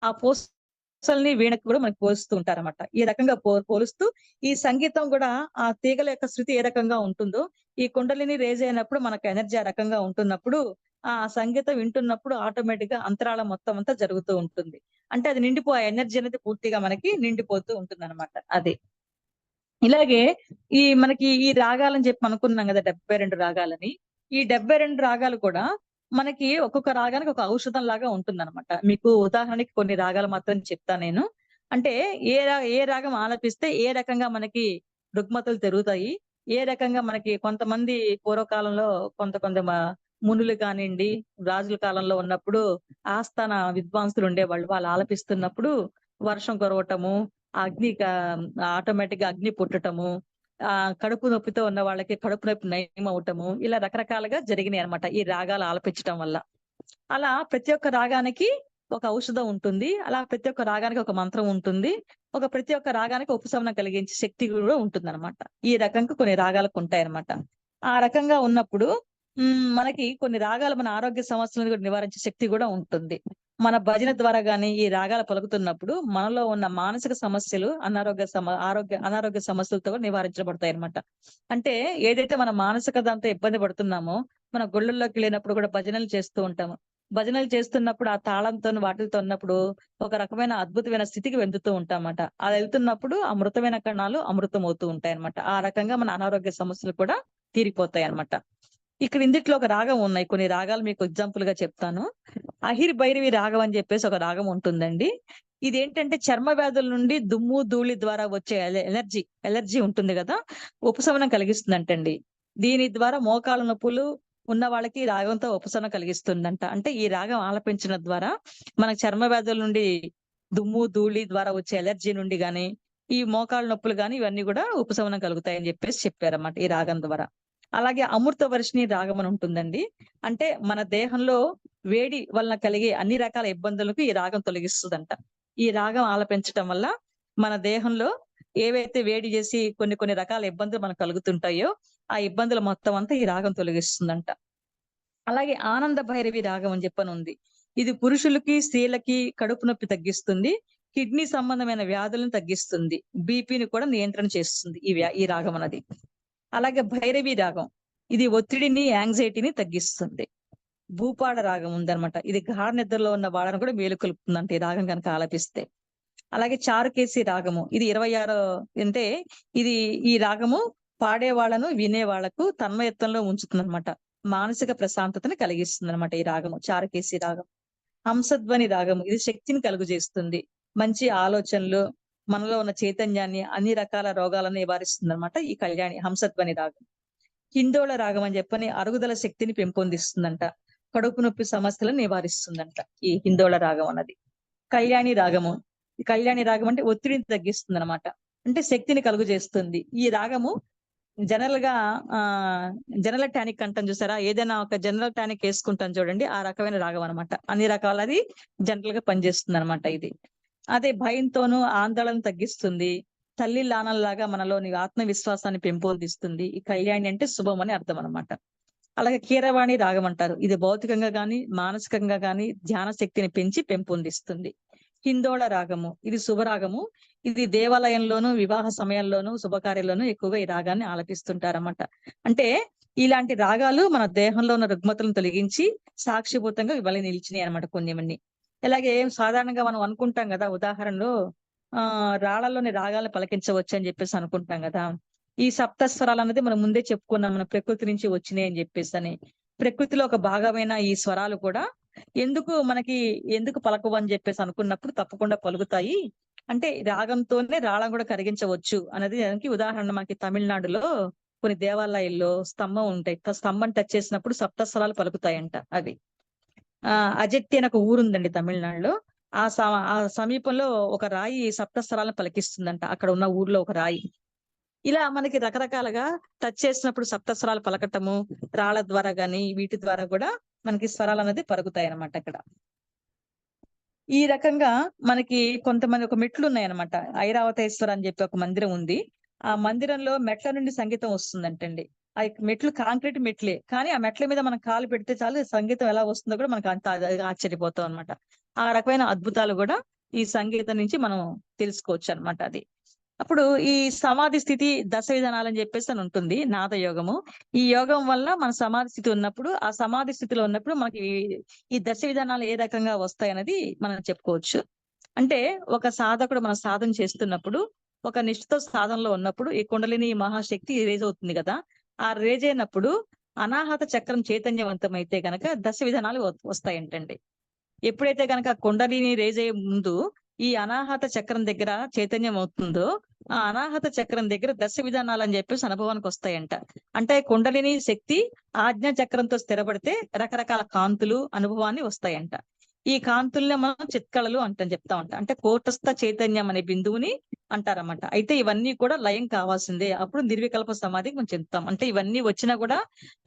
ఆ పూసల్ని వీణకు కూడా మనకు పోలుస్తూ ఉంటారన్నమాట. ఈ రకంగా పోలుస్తూ ఈ సంగీతం కూడా ఆ తీగల యొక్క శృతి ఏ రకంగా ఉంటుందో, ఈ కుండలిని రేజ్ అయినప్పుడు మనకు ఎనర్జీ ఆ రకంగా ఉంటున్నప్పుడు, ఆ సంగీతం వింటున్నప్పుడు ఆటోమేటిక్ గా అంతరాళం మొత్తం అంతా జరుగుతూ ఉంటుంది. అంటే అది ఆ ఎనర్జీ అనేది పూర్తిగా మనకి నిండిపోతూ ఉంటుందన్నమాట. అది ఇలాగే మనకి ఈ రాగాలని చెప్పి అనుకున్నాం కదా 72 రాగాలని. ఈ 72 రాగాలు కూడా మనకి ఒక్కొక్క రాగానికి ఒక ఔషధం లాగా ఉంటుందన్నమాట. మీకు ఉదాహరణకి కొన్ని రాగాలు మాత్రం చెప్తా నేను. అంటే ఏ రాగం ఆలపిస్తే ఏ రకంగా మనకి రుగ్మతలు తిరుగుతాయి. ఏ రకంగా మనకి కొంతమంది పూర్వకాలంలో కొంత మునులు కానియండి, రాజుల కాలంలో ఉన్నప్పుడు ఆస్థాన విద్వాంసులు ఉండేవాళ్ళు. వాళ్ళు ఆలపిస్తున్నప్పుడు వర్షం కురవటము, అగ్ని క ఆటోమేటిక్‌గా అగ్ని పుట్టటము, కడుపు నొప్పితో ఉన్న వాళ్ళకి కడుపు నొప్పి నయమవ్వటము, ఇలా రకరకాలుగా జరిగినాయన్నమాట ఈ రాగాలు ఆలపించటం వల్ల. అలా ప్రతి ఒక్క రాగానికి ఒక ఔషధం ఉంటుంది. అలా ప్రతి ఒక్క రాగానికి ఒక మంత్రం ఉంటుంది. ప్రతి ఒక్క రాగానికి ఉపశమనం కలిగించే శక్తి కూడా ఉంటుందన్నమాట. ఈ రకంగా కొన్ని రాగాలకు ఉంటాయన్నమాట. ఆ రకంగా ఉన్నప్పుడు మనకి కొన్ని రాగాలు మన ఆరోగ్య సమస్యలను కూడా నివారించే శక్తి కూడా ఉంటుంది. మన భజన ద్వారా గాని ఈ రాగాలు పలుకుతున్నప్పుడు మనలో ఉన్న మానసిక సమస్యలు, అనారోగ్య సమస్యలతో కూడా నివారించబడతాయన్నమాట. అంటే ఏదైతే మన మానసిక దాంతో ఇబ్బంది పడుతున్నామో, మన గుళ్ళల్లోకి వెళ్ళినప్పుడు కూడా భజనలు చేస్తూ ఉంటాము. భజనలు చేస్తున్నప్పుడు ఆ తాళంతోని వాటిలతో ఉన్నప్పుడు ఒక రకమైన అద్భుతమైన స్థితికి వెందుతూ ఉంటామట. అది వెళ్తున్నప్పుడు ఆ మృతమైన కణాలు అమృతం అవుతూ ఉంటాయన్నమాట. ఆ రకంగా మన అనారోగ్య సమస్యలు కూడా తీరిపోతాయన్నమాట. ఇక్కడ ఇందిట్లో ఒక రాగం ఉన్నాయి. కొన్ని రాగాలు మీకు ఎగ్జాంపుల్ గా చెప్తాను. అహిర్ భైరవి రాగం అని చెప్పేసి ఒక రాగం ఉంటుందండి. ఇదేంటంటే చర్మ వ్యాధుల నుండి దుమ్ము, ధూళి ద్వారా వచ్చే ఎలర్జీ ఉంటుంది కదా! ఉపశమనం కలిగిస్తుందంటండి. దీని ద్వారా మోకాళ్ళ నొప్పులు ఉన్న వాళ్ళకి ఈ రాగంతో ఉపశమనం కలిగిస్తుందంట. అంటే ఈ రాగం ఆలపించడం ద్వారా మనకు చర్మ వ్యాధుల నుండి దుమ్ము, ధూళి ద్వారా వచ్చే ఎలర్జీ నుండి గాని, ఈ మోకాళ్ళ నొప్పులు గాని ఇవన్నీ కూడా ఉపశమనం కలుగుతాయని చెప్పేసి చెప్పారన్నమాట ఈ రాగం ద్వారా. అలాగే అమృత వర్షిణి రాగం అని ఉంటుందండి. అంటే మన దేహంలో వేడి వలన కలిగే అన్ని రకాల ఇబ్బందులకు ఈ రాగం తొలగిస్తదంట. ఈ రాగం ఆలపించటం వల్ల మన దేహంలో ఏవైతే వేడి చేసి కొన్ని రకాల ఇబ్బందులు మనకు కలుగుతుంటాయో, ఆ ఇబ్బందులు మొత్తం అంతా ఈ రాగం తొలగిస్తుందంట. అలాగే ఆనంద భైరవి రాగం అని చెప్పనుంది. ఇది పురుషులకి, స్త్రీలకి కడుపు నొప్పి తగ్గిస్తుంది. కిడ్నీ సంబంధమైన వ్యాధులను తగ్గిస్తుంది. బీపీని కూడా నియంత్రణ చేస్తుంది ఈ రాగం అన్నది. అలాగే భైరవి రాగం. ఇది ఒత్తిడిని, యాంగ్జైటీని తగ్గిస్తుంది. భూపాడ రాగం ఉందన్నమాట. ఇది గాఢ నిద్రలో ఉన్న వాళ్ళని కూడా మేలుకొలుపుతుందంట ఈ రాగం గనక ఆలపిస్తే. అలాగే చారుకేసి రాగము. ఇది 26 అంటే ఇది ఈ రాగము పాడేవాళ్ళను, వినేవాళ్లకు తన్మయత్వంలో ఉంచుతుందన్నమాట. మానసిక ప్రశాంతతని కలిగిస్తుందన్నమాట ఈ రాగము. చారుకేసి రాగం. హంసధ్వని రాగము. ఇది శక్తిని కలుగజేస్తుంది. మంచి ఆలోచనలు, మనలో ఉన్న చైతన్యాన్ని, అన్ని రకాల రోగాలను నివారిస్తుందన్నమాట ఈ హంసధ్వని రాగం. హిందోళ రాగం అని చెప్పని అరుగుదల శక్తిని పెంపొందిస్తుందంట. కడుపు నొప్పి సమస్యలను నివారిస్తుందంట ఈ హిందోళ రాగం అన్నది. కళ్యాణి రాగము. ఈ కళ్యాణి రాగం అంటే ఒత్తిడిని తగ్గిస్తుంది అనమాట. అంటే శక్తిని కలుగజేస్తుంది. ఈ రాగము జనరల్ గా జనరల్ టానిక్ అంటాం చూసారా? ఏదైనా ఒక జనరల్ టానిక్ వేసుకుంటాం చూడండి, ఆ రకమైన రాగం అనమాట. అన్ని రకాలది జనరల్ గా పనిచేస్తుంది అనమాట ఇది. అదే భయంతోనూ ఆందోళన తగ్గిస్తుంది. తల్లి లానల్లాగా మనలోని ఆత్మవిశ్వాసాన్ని పెంపొందిస్తుంది. ఈ కళ్యాణి అంటే శుభం అని అర్థం అనమాట. అలాగే కీరవాణి రాగం అంటారు. ఇది భౌతికంగా గాని, మానసికంగా గాని ధ్యాన శక్తిని పెంచి పెంపొందిస్తుంది. హిందోళ రాగము. ఇది శుభరాగము. ఇది దేవాలయంలోను, వివాహ సమయంలోను, శుభకార్యాల్లోనూ ఎక్కువగా ఈ రాగాన్ని ఆలపిస్తుంటారన్నమాట. అంటే ఇలాంటి రాగాలు మన దేహంలో ఉన్న రుగ్మతలను తొలగించి సాక్షిభూతంగా ఇవాళ నిలిచినాయి అనమాట కొన్నివన్నీ. ఇలాగే సాధారణంగా మనం అనుకుంటాం కదా, ఉదాహరణలో రాళ్లలోని రాగాలను పలికించవచ్చు అని చెప్పేసి అనుకుంటాం కదా. ఈ సప్తస్వరాలు అనేది మనం ముందే చెప్పుకున్నాం, మన ప్రకృతి నుంచి వచ్చినాయి అని చెప్పేసి అని. ప్రకృతిలో ఒక భాగమైన ఈ స్వరాలు కూడా ఎందుకు పలకవు అని చెప్పేసి అనుకున్నప్పుడు తప్పకుండా పలుకుతాయి. అంటే రాగంతోనే రాళ్ళను కూడా కరిగించవచ్చు అనేది దానికి ఉదాహరణ. మనకి తమిళనాడులో కొన్ని దేవాలయాల్లో స్తంభం ఉంటాయి. స్తంభం టచ్ చేసినప్పుడు సప్తస్వరాలు పలుకుతాయంట అవి. అజెట్టి అని ఒక ఊరుందండి తమిళనాడులో. ఆ సమీపంలో ఒక రాయి సప్తస్వరాలను పలికిస్తుందంట. అక్కడ ఉన్న ఊర్లో ఒక రాయి. ఇలా మనకి రకరకాలుగా టచ్ చేసినప్పుడు సప్తస్వరాలు పలకటము, రాళ్ళ ద్వారా గాని వీటి ద్వారా కూడా మనకి స్వరాలు అనేది పలుకుతాయి అన్నమాట అక్కడ. ఈ రకంగా మనకి కొంతమంది ఒక మెట్లు ఉన్నాయన్నమాట. ఐరావతేశ్వర అని చెప్పి ఒక మందిరం ఉంది. ఆ మందిరంలో మెట్ల నుండి సంగీతం వస్తుందంటండి. ఆ మెట్లు కాంక్రీట్ మెట్లే, కానీ ఆ మెట్ల మీద మనం కాలు పెడితే చాలు సంగీతం ఎలా వస్తుందో కూడా మనకు అంత ఆశ్చర్యపోతాం అనమాట. ఆ రకమైన అద్భుతాలు కూడా ఈ సంగీతం నుంచి మనం తెలుసుకోవచ్చు అనమాట అది. అప్పుడు ఈ సమాధి స్థితి దశ విధానాలు అని చెప్పేసి అని ఉంటుంది నాద యోగము. ఈ యోగం వల్ల మన సమాధి స్థితి ఉన్నప్పుడు, ఆ సమాధి స్థితిలో ఉన్నప్పుడు మనకి ఈ దశ విధానాలు ఏ రకంగా వస్తాయి అనేది మనం చెప్పుకోవచ్చు. అంటే ఒక సాధకుడు మన సాధన చేస్తున్నప్పుడు, ఒక నిష్ఠతో సాధనలో ఉన్నప్పుడు ఈ కుండలిని మహాశక్తి రేజ్ అవుతుంది కదా. ఆ రేజ్ అయినప్పుడు అనాహత చక్రం చైతన్యవంతమైతే గనక దశ విధానాలు వస్తాయంటండి. ఎప్పుడైతే గనక కుండలిని రేజ్ అయ్యే ముందు ఈ అనాహత చక్రం దగ్గర చైతన్యం అవుతుందో, ఆ అనాహత చక్రం దగ్గర దశ విధానాలు అని చెప్పేసి అనుభవానికి వస్తాయంట. అంటే కుండలిని శక్తి ఆజ్ఞా చక్రంతో స్థిరపడితే రకరకాల కాంతులు అనుభవాన్ని వస్తాయంట. ఈ కాంతుల్ని మనం చిత్కళలు చెప్తా ఉంటాం. అంటే కూటస్థ చైతన్యం అనే బిందువుని అంటారన్నమాట. అయితే ఇవన్నీ కూడా లయం కావాల్సిందే. అప్పుడు నిర్వికల్ప సమాధికి మనం చెందుతాం. అంటే ఇవన్నీ వచ్చినా కూడా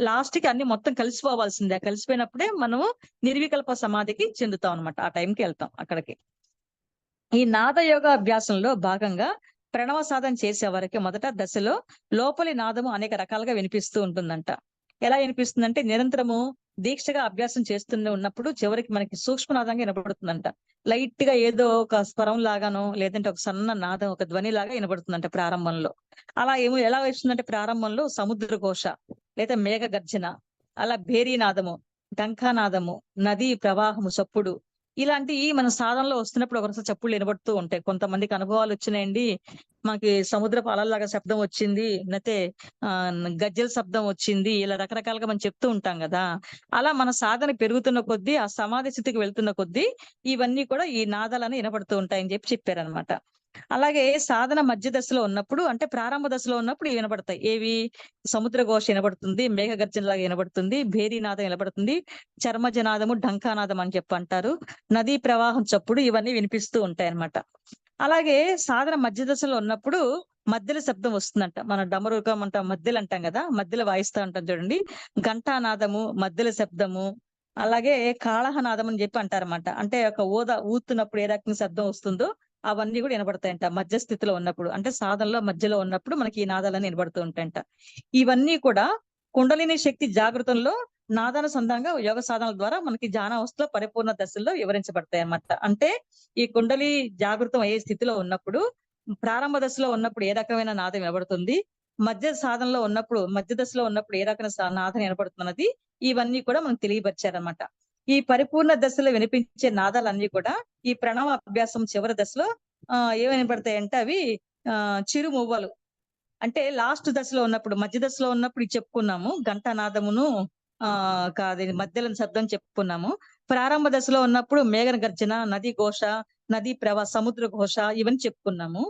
లాస్ట్ కి అన్ని మొత్తం కలిసిపోవాల్సిందే. కలిసిపోయినప్పుడే మనము నిర్వికల్ప సమాధికి చెందుతాం అన్నమాట. ఆ టైంకి వెళ్తాం అక్కడికి. ఈ నాద యోగ అభ్యాసంలో భాగంగా ప్రణవ సాధన చేసే వారికి మొదట దశలో లోపలి నాదము అనేక రకాలుగా వినిపిస్తూ ఉంటుందంట. ఎలా వినిపిస్తుందంటే నిరంతరము దీక్షగా అభ్యాసం చేస్తూనే ఉన్నప్పుడు చివరికి మనకి సూక్ష్మనాదంగా వినపడుతుందంట. లైట్ గా ఏదో ఒక స్వరం లాగానో లేదంటే ఒక సన్న నాదం, ఒక ధ్వని లాగా వినపడుతుందంట ప్రారంభంలో. అలా ఎలా వస్తుందంటే ప్రారంభంలో సముద్ర ఘోష లేదా మేఘ గర్జన, అలా భేరీ నాదము, డంఖానాదము, నదీ ప్రవాహము చప్పుడు, ఇలాంటివి మన సాధనలో వస్తున్నప్పుడు ఒకసారి చప్పుళ్ళు వినబడుతూ ఉంటాయి. కొంతమందికి అనుభవాలు వచ్చినాయండి. మనకి సముద్రపు అలల్లాగా శబ్దం వచ్చింది, లేతే గజ్జెల శబ్దం వచ్చింది, ఇలా రకరకాలుగా మనం చెప్తూ ఉంటాం కదా. అలా మన సాధన పెరుగుతున్న కొద్దీ, ఆ సమాధి స్థితికి వెళ్తున్న కొద్దీ ఇవన్నీ కూడా ఈ నాదాలని వినబడుతూ ఉంటాయని చెప్పారనమాట. అలాగే సాధన మధ్య దశలో ఉన్నప్పుడు, అంటే ప్రారంభ దశలో ఉన్నప్పుడు ఇవి వినబడతాయి. ఏవి? సముద్ర ఘోష వినబడుతుంది, మేఘ గర్జనలాగా వినబడుతుంది, భేరీనాదం వినబడుతుంది, చర్మజనాదము, ఢంకానాదం అని చెప్పి అంటారు, నదీ ప్రవాహం చప్పుడు, ఇవన్నీ వినిపిస్తూ ఉంటాయి అన్నమాట. అలాగే సాధన మధ్య దశలో ఉన్నప్పుడు మధ్యలో శబ్దం వస్తుందంట. మన డమరుకం అంటాం, మధ్యలో అంటాం కదా, మధ్యలో వాయిస్తా ఉంటాం చూడండి. ఘంటానాదము, మధ్యలో శబ్దము, అలాగే కాళహనాదం అని చెప్పి అంటారన్నమాట. అంటే ఒక ఊతున్నప్పుడు ఏ రకంగా శబ్దం వస్తుందో అవన్నీ కూడా వినబడతాయంట మధ్య స్థితిలో ఉన్నప్పుడు. అంటే సాధనలో మధ్యలో ఉన్నప్పుడు మనకి ఈ నాదాలన్నీ వినబడుతూ ఉంటాయంట. ఇవన్నీ కూడా కుండలిని శక్తి జాగృతంలో నాదానుసంధానంగా యోగ సాధనల ద్వారా మనకి జ్ఞానావస్థలో పరిపూర్ణ దశల్లో వివరించబడతాయి అన్నమాట. అంటే ఈ కుండలి జాగృతం అయ్యే స్థితిలో ఉన్నప్పుడు, ప్రారంభ దశలో ఉన్నప్పుడు ఏ రకమైన నాదం వినబడుతుంది, మధ్య సాధనలో ఉన్నప్పుడు, మధ్య దశలో ఉన్నప్పుడు ఏ రకమైన నాదం వినబడుతున్నది, ఇవన్నీ కూడా మనకు తెలియపరిచారన్నమాట. ఈ పరిపూర్ణ దశలో వినిపించే నాదాలన్నీ కూడా ఈ ప్రణవ అభ్యాసం చివరి దశలో ఏం వినపడతాయంటే అవి చిరు మువ్వలు. అంటే లాస్ట్ దశలో ఉన్నప్పుడు, మధ్య దశలో ఉన్నప్పుడు ఇది చెప్పుకున్నాము. ఘంటానాదమును కాదు మధ్యలో శబ్దం చెప్పుకున్నాము. ప్రారంభ దశలో ఉన్నప్పుడు మేఘ గర్జన, నది ఘోష, నదీ ప్రవాహ, సముద్ర ఘోష, ఇవన్నీ చెప్పుకున్నాము.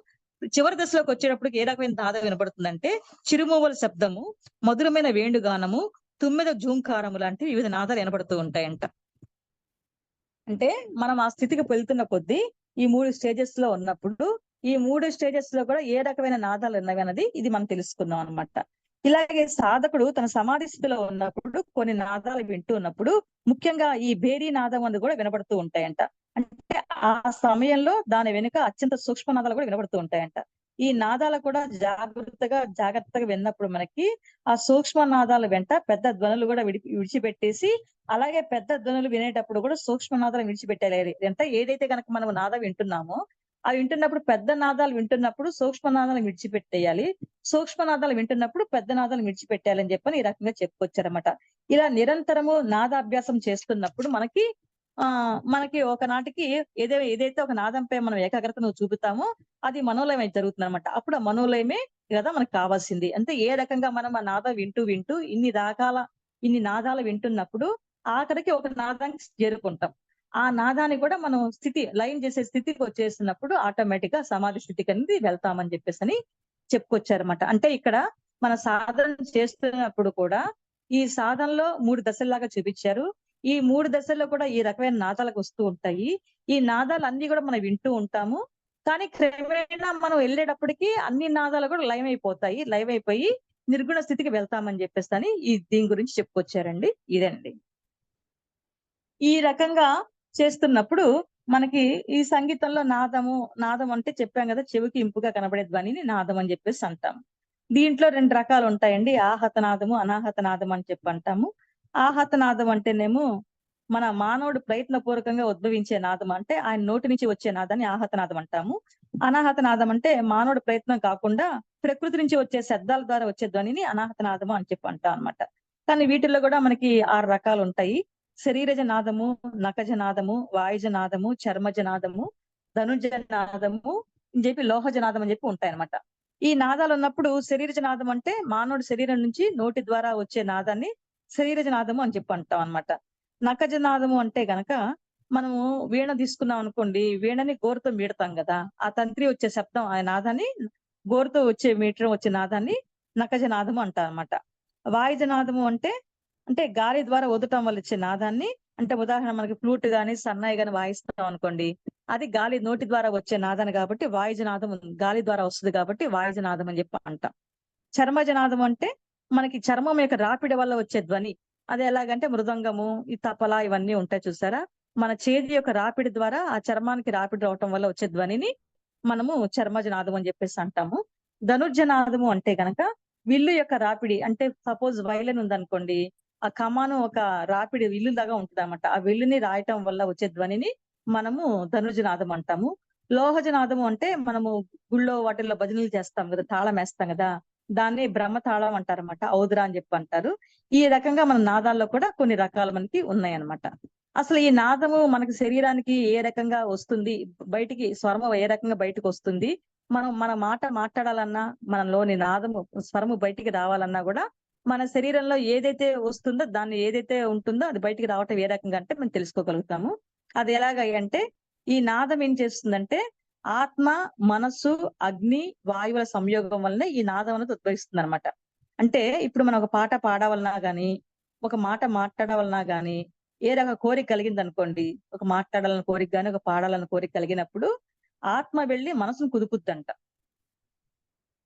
చివరి దశలోకి వచ్చేటప్పటికి ఏ రకమైన నాదం వినపడుతుందంటే చిరుమూవల శబ్దము, మధురమైన వేణుగానము, తుమ్మెద జూంకారము లాంటి వివిధ నాదాలు వినపడుతూ ఉంటాయంట. అంటే మనం ఆ స్థితికి వెళ్తున్న కొద్దీ ఈ 3 స్టేజెస్ లో ఉన్నప్పుడు, ఈ 3 స్టేజెస్ లో కూడా ఏ రకమైన నాదాలు ఉన్నవి అన్నది ఇది మనం తెలుసుకున్నాం అన్నమాట. ఇలాగే సాధకుడు తన సమాధి స్థితిలో ఉన్నప్పుడు కొన్ని నాదాలు వింటూ ఉన్నప్పుడు ముఖ్యంగా ఈ భేరీ నాదం అనేది కూడా వినబడుతూ ఉంటాయంట. అంటే ఆ సమయంలో దాని వెనుక అత్యంత సూక్ష్మ నాదాలు కూడా వినబడుతూ ఉంటాయంట. ఈ నాదాలు కూడా జాగ్రత్తగా విన్నప్పుడు మనకి ఆ సూక్ష్మ నాదాల వెంట పెద్ద ధ్వనులు కూడా విడిచిపెట్టేసి, అలాగే పెద్ద ధ్వనులు వినేటప్పుడు కూడా సూక్ష్మ నాదాలు విడిచిపెట్టాలి. అంటే ఏదైతే కనుక మనం నాదం వింటున్నామో అవి వింటున్నప్పుడు, పెద్ద నాదాలు వింటున్నప్పుడు సూక్ష్మ నాదాలు విడిచిపెట్టేయాలి. సూక్ష్మ నాదాలు వింటున్నప్పుడు పెద్ద నాదాలు విడిచిపెట్టాలి అని చెప్పని ఈ రకంగా చెప్పుకొచ్చారన్నమాట. ఇలా నిరంతరము నాదాభ్యాసం చేస్తున్నప్పుడు మనకి ఒకనాటికి ఏదైతే ఒక నాదంపై మనం ఏకాగ్రతను చూపుతామో అది మనోలయం జరుగుతుందన్నమాట. అప్పుడు ఆ మనోలయమే కదా మనకు కావాల్సింది. అంటే ఏ రకంగా మనం ఆ నాదం వింటూ ఇన్ని నాదాలు వింటున్నప్పుడు ఆఖరికి ఒక నాదానికి చేరుకుంటాం. ఆ నాదాన్ని కూడా మనం లయం చేసే స్థితికి వచ్చేసినప్పుడు ఆటోమేటిక్ గా సమాధి స్థితికి అనేది వెళ్తామని చెప్పేసి చెప్పుకొచ్చారన్నమాట. అంటే ఇక్కడ మన సాధన చేస్తున్నప్పుడు కూడా ఈ సాధనలో 3 దశల్లాగా చూపించారు. ఈ 3 దశల్లో కూడా ఈ రకమైన నాదాలకు వస్తూ ఉంటాయి. ఈ నాదాలు అన్ని కూడా మనం వింటూ ఉంటాము. కానీ క్రమేణా మనం వెళ్ళేటప్పటికి అన్ని నాదాలు కూడా లయం అయిపోయి నిర్గుణ స్థితికి వెళ్తామని చెప్పేసి దీని గురించి చెప్పుకొచ్చారండి. ఇదండి. ఈ రకంగా చేస్తున్నప్పుడు మనకి ఈ సంగీతంలో నాదం అంటే చెప్పాం కదా, చెవికి ఇంపుగా కనబడే ధ్వనిని నాదం అని చెప్పేసి అంటాం. దీంట్లో 2 రకాలు ఉంటాయండి. ఆహత నాదము, అనాహత నాదం అని చెప్పి అంటాము. ఆహత నాదం అంటేనేమో మన మానవుడు ప్రయత్నపూర్వకంగా ఉద్భవించే నాదం, అంటే ఆయన నోటి నుంచి వచ్చే నాదాన్ని ఆహత నాదం అంటాము. అనాహత నాదం అంటే మానవుడు ప్రయత్నం కాకుండా ప్రకృతి నుంచి వచ్చే శబ్దాల ద్వారా వచ్చే ధ్వనిని అనాహత నాదము అని చెప్పి అంటాం అన్నమాట. కానీ వీటిల్లో కూడా మనకి 6 రకాలు ఉంటాయి. శరీరజ నాదము, నకజ నాదము, వాయుజ నాదము, చర్మజ నాదము, ధనుజ నాదము అని చెప్పి లోహజ నాదం అని చెప్పి ఉంటాయన్నమాట. ఈ నాదాలు ఉన్నప్పుడు శరీరజ నాదం అంటే మానవుడి శరీరం నుంచి నోటి ద్వారా వచ్చే నాదాన్ని శరీరజ నాదము అని చెప్పి అంటాం అన్నమాట. నకజ నాదము అంటే గనక మనము వీణ తీసుకున్నాం అనుకోండి, వీణని గోరుతో మీడతాం గదా! ఆ తంత్రి వచ్చే శబ్దం ఆ నాదాన్ని గోరుతో వచ్చే మీటడం వచ్చే నాదాన్ని నకజనాదము అంటారన్నమాట. వాయిజనాదము అంటే, అంటే గాలి ద్వారా ఊదటం వల్ల వచ్చే నాదాన్ని అంటే ఉదాహరణ మనకి ఫ్లూట్ గాని, సన్నాయి గాని వాయిస్తాం అనుకోండి. అది గాలి నోటి ద్వారా వచ్చే నాదాన్ని కాబట్టి వాయుజనాదం గాలి ద్వారా వస్తది కాబట్టి వాయుజనాదం అని చెప్పి అంటాం. చర్మజనాదం అంటే మనకి చర్మం యొక్క రాపిడి వల్ల వచ్చే ధ్వని. అది ఎలాగంటే మృదంగము, ఈ తపల ఇవన్నీ ఉంటాయి చూసారా? మన చేతి యొక్క రాపిడి ద్వారా ఆ చర్మానికి రాపిడి రావటం వల్ల వచ్చే ధ్వనిని మనము చర్మజనాదం అని చెప్పేసి అంటాము. ధనుర్జనాదము అంటే గనక విల్లు యొక్క రాపిడి అంటే సపోజ్ వైలిన్ ఉందనుకోండి. ఆ కమాను ఒక రాపిడి విల్లులాగా ఉంటదన్నమాట. ఆ విల్లుని రాయటం వల్ల వచ్చే ధ్వనిని మనము ధనుర్జనాదం అంటాము. లోహజనాదము అంటే మనము గుళ్ళో వాటిల్లో భజనలు చేస్తాం గదా! తాళం వేస్తాం గదా! దాన్ని బ్రహ్మతాళం అంటారన్నమాట. ఔద్ర అని చెప్పి అంటారు. ఈ రకంగా మన నాదాల్లో కూడా కొన్ని రకాలు మనకి ఉన్నాయన్నమాట. అసలు ఈ నాదము మనకి శరీరానికి ఏ రకంగా వస్తుంది? బయటికి స్వరము ఏ రకంగా బయటకొస్తుంది? మనం మన మాట మాట్లాడాలన్నా, మనలోని నాదము స్వరము బయటికి రావాలన్నా గూడా, మన శరీరంలో ఏదైతే వస్తుందో, దాన్ని ఏదైతే ఉంటుందో అది బయటికి రావటం ఏ రకంగా అంటే మనం తెలుసుకోగలుగుతాము. అది ఎలాగ అంటే, ఈ నాదం ఏం చేస్తుందంటే ఆత్మ, మనస్సు, అగ్ని, వాయువుల సంయోగం వల్లనే ఈ నాదం అనేది ఉద్భవిస్తుందన్నమాట. అంటే ఇప్పుడు మనం ఒక పాట పాడవలనా గాని, ఒక మాట మాట్లాడవలనా గాని, ఏదైనా కోరిక కలిగిందనుకోండి, ఒక మాట్లాడాలని కోరిక గాని, ఒక పాడాలని కోరిక కలిగినప్పుడు, ఆత్మ వెళ్లి మనసును కుదుపుద్దంట.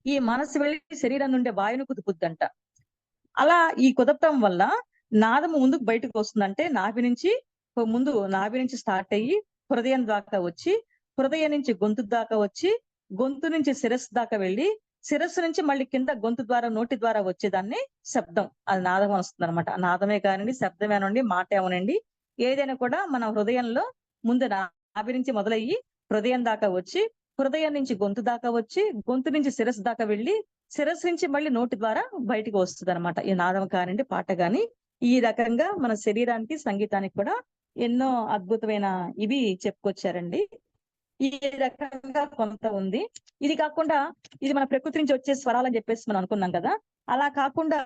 ఈ మనసు వెళ్లి శరీరం నుండి వాయువుని కుదుపుద్దంట. అలా ఈ కుదపటం వల్ల నాదము ముందుకు బయటకొస్తుందంటే నాభి నుంచి స్టార్ట్ అయ్యి హృదయం దాకా వచ్చి, హృదయం నుంచి గొంతు దాకా వచ్చి, గొంతు నుంచి శిరస్సు దాకా వెళ్లి, శిరస్సు నుంచి మళ్ళీ కింద గొంతు ద్వారా నోటి ద్వారా వచ్చేదాన్ని శబ్దం. అది నాదం అనొస్తుందన్నమాట. నాదమే కానివ్వండి, శబ్దమే అనండి, మాటే అవనండి ఏదైనా కూడా మన హృదయంలో ముందు నాభి నుంచి మొదలయ్యి హృదయం దాకా వచ్చి, హృదయం నుంచి గొంతు దాకా వచ్చి, గొంతు నుంచి శిరస్సు దాకా వెళ్లి శిరస్సు నుంచి మళ్ళీ నోటి ద్వారా బయటికి వస్తదనమాట. ఈ నాదం కానివ్వండి, పాట గాని. ఈ రకంగా మన శరీరానికి, సంగీతానికి కూడా ఎన్నో అద్భుతమైన ఇవి చెప్పుకొచ్చారండి. ఈ రకంగా కొంత ఉంది. ఇది కాకుండా ఇది మన ప్రకృతి నుంచి వచ్చే స్వరాలని చెప్పేసి మనం అనుకున్నాం కదా! అలా కాకుండా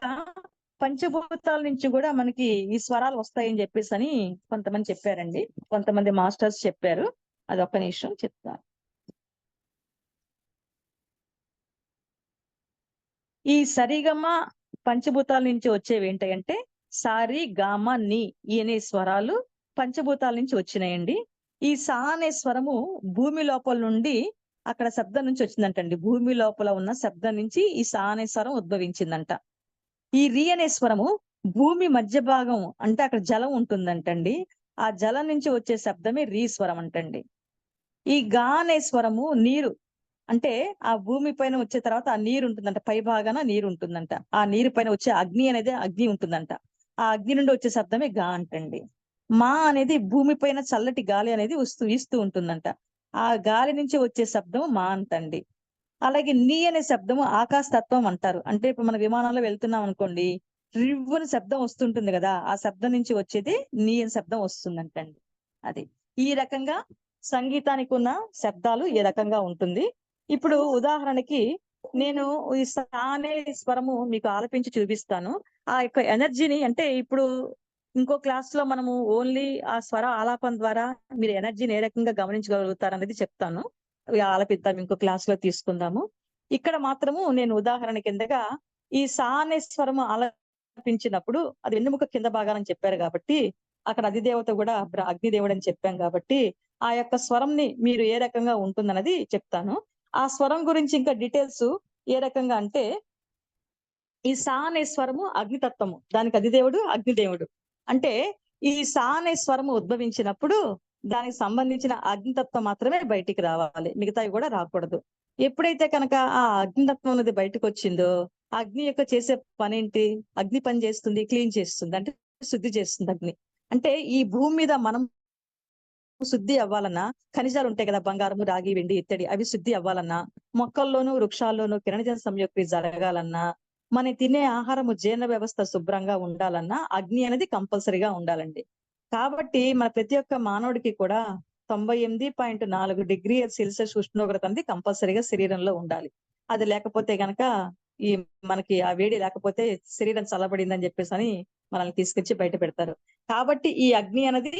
పంచభూతాల నుంచి గూడా మనకి ఈ స్వరాలు వస్తాయని చెప్పేసని కొంతమంది చెప్పారండి. కొంతమంది మాస్టర్స్ చెప్పారు. అదొక్క నిమిషం చెప్తా. ఈ సరిగమ పంచభూతాల నుంచి వచ్చేవేంటంటే సారి, గామ, ని ఈ అనే స్వరాలు పంచభూతాల నుంచి వచ్చినాయండి. ఈ సా అనే స్వరము భూమి లోపల నుండి అక్కడ శబ్దం నుంచి వచ్చిందంటండి. భూమి లోపల ఉన్న శబ్దం నుంచి ఈ సా అనే స్వరం ఉద్భవించిందంట. ఈ రి అనే స్వరము భూమి మధ్య భాగం అంటే అక్కడ జలం ఉంటుందంటండి. ఆ జలం నుంచి వచ్చే శబ్దమే రి స్వరం అంటండి. ఈ గా అనే స్వరము నీరు అంటే ఆ భూమి పైన వచ్చే తర్వాత ఆ నీరు ఉంటుందంట. పై భాగాన నీరు ఉంటుందంట. ఆ నీరు పైన వచ్చే అగ్ని అనేది అగ్ని ఉంటుందంట. ఆ అగ్ని నుండి వచ్చే శబ్దమే గా అంటండి. మా అనేది భూమి పైన చల్లటి గాలి అనేది వీస్తూ ఉంటుందంట. ఆ గాలి నుంచి వచ్చే శబ్దం మా అంటండి. అలాగే నీ అనే శబ్దము ఆకాశతత్వం అంటారు. అంటే ఇప్పుడు మన విమానంలో వెళ్తున్నాం అనుకోండి, రివ్వున శబ్దం వస్తుంటుంది గదా! ఆ శబ్దం నుంచి వచ్చేది నీ అనే శబ్దం వస్తుందంటండి. అది. ఈ రకంగా సంగీతానికి ఉన్న శబ్దాలు ఈ రకంగా ఉంటుంది. ఇప్పుడు ఉదాహరణకి నేను ఈ సా అనే స్వరము మీకు ఆలపించి చూపిస్తాను. ఆ యొక్క ఎనర్జీని అంటే ఇప్పుడు ఇంకో క్లాస్‌లో మనము ఓన్లీ ఆ స్వర ఆలాపన ద్వారా మీరు ఎనర్జీని ఏ రకంగా గమనించగలుగుతారనేది చెప్తాను. ఆలపిద్దాం ఇంకో క్లాస్‌లో తీసుకుందాము. ఇక్కడ మాత్రము నేను ఉదాహరణ కిందగా ఈ సా అనే స్వరము ఆలపించినప్పుడు అది వెన్నెముక కింద భాగాన చెప్పారు గాబట్టి, అక్కడ అధిదేవత గూడా అగ్నిదేవుడని చెప్పాం గాబట్టి, ఆ యొక్క స్వరంని మీరు ఏ రకంగా ఉంటుందన్నది చెప్తాను. ఆ స్వరం గురించి ఇంకా డీటెయిల్స్ ఏ రకంగా అంటే, ఈ సా అనే స్వరము అగ్నితత్వము. దానికి అధిదేవుడు అగ్నిదేవుడు. అంటే ఈ సా అనే స్వరము ఉద్భవించినప్పుడు దానికి సంబంధించిన అగ్నితత్వం మాత్రమే బయటికి రావాలి. మిగతావి గూడా రాకూడదు. ఎప్పుడైతే కనుక ఆ అగ్నితత్వం అనేది బయటకొచ్చిందో, అగ్ని యొక్క చేసే పనేంటి? అగ్ని పని చేస్తుంది, క్లీన్ చేస్తుంది. అంటే శుద్ధి చేస్తుంది అగ్ని. అంటే ఈ భూమి మీద మనం శుద్ధి అవ్వాలన్నా ఖనిజాలుంటాయి కదా! బంగారము, రాగి, వెండి, ఇత్తడి అవి శుద్ధి అవ్వాలన్నా, మొక్కల్లోనూ, వృక్షాల్లోనూ కిరణజన సంయుక్తి జరగాలన్నా, మనం తినే ఆహారము జీర్ణ వ్యవస్థ శుభ్రంగా ఉండాలన్నా అగ్ని అనేది కంపల్సరీగా ఉండాలండి. కాబట్టి మన ప్రతి ఒక్క మానవుడికి కూడా 98.4 డిగ్రీల సెల్సియస్ ఉష్ణోగ్రత అనేది కంపల్సరీగా శరీరంలో ఉండాలి. అది లేకపోతే గనక ఈ మనకి ఆ వేడి లేకపోతే శరీరం చల్లబడిందని చెప్పేసని మనల్ని తీసుకొచ్చి బయట పెడతారు. కాబట్టి ఈ అగ్ని అనేది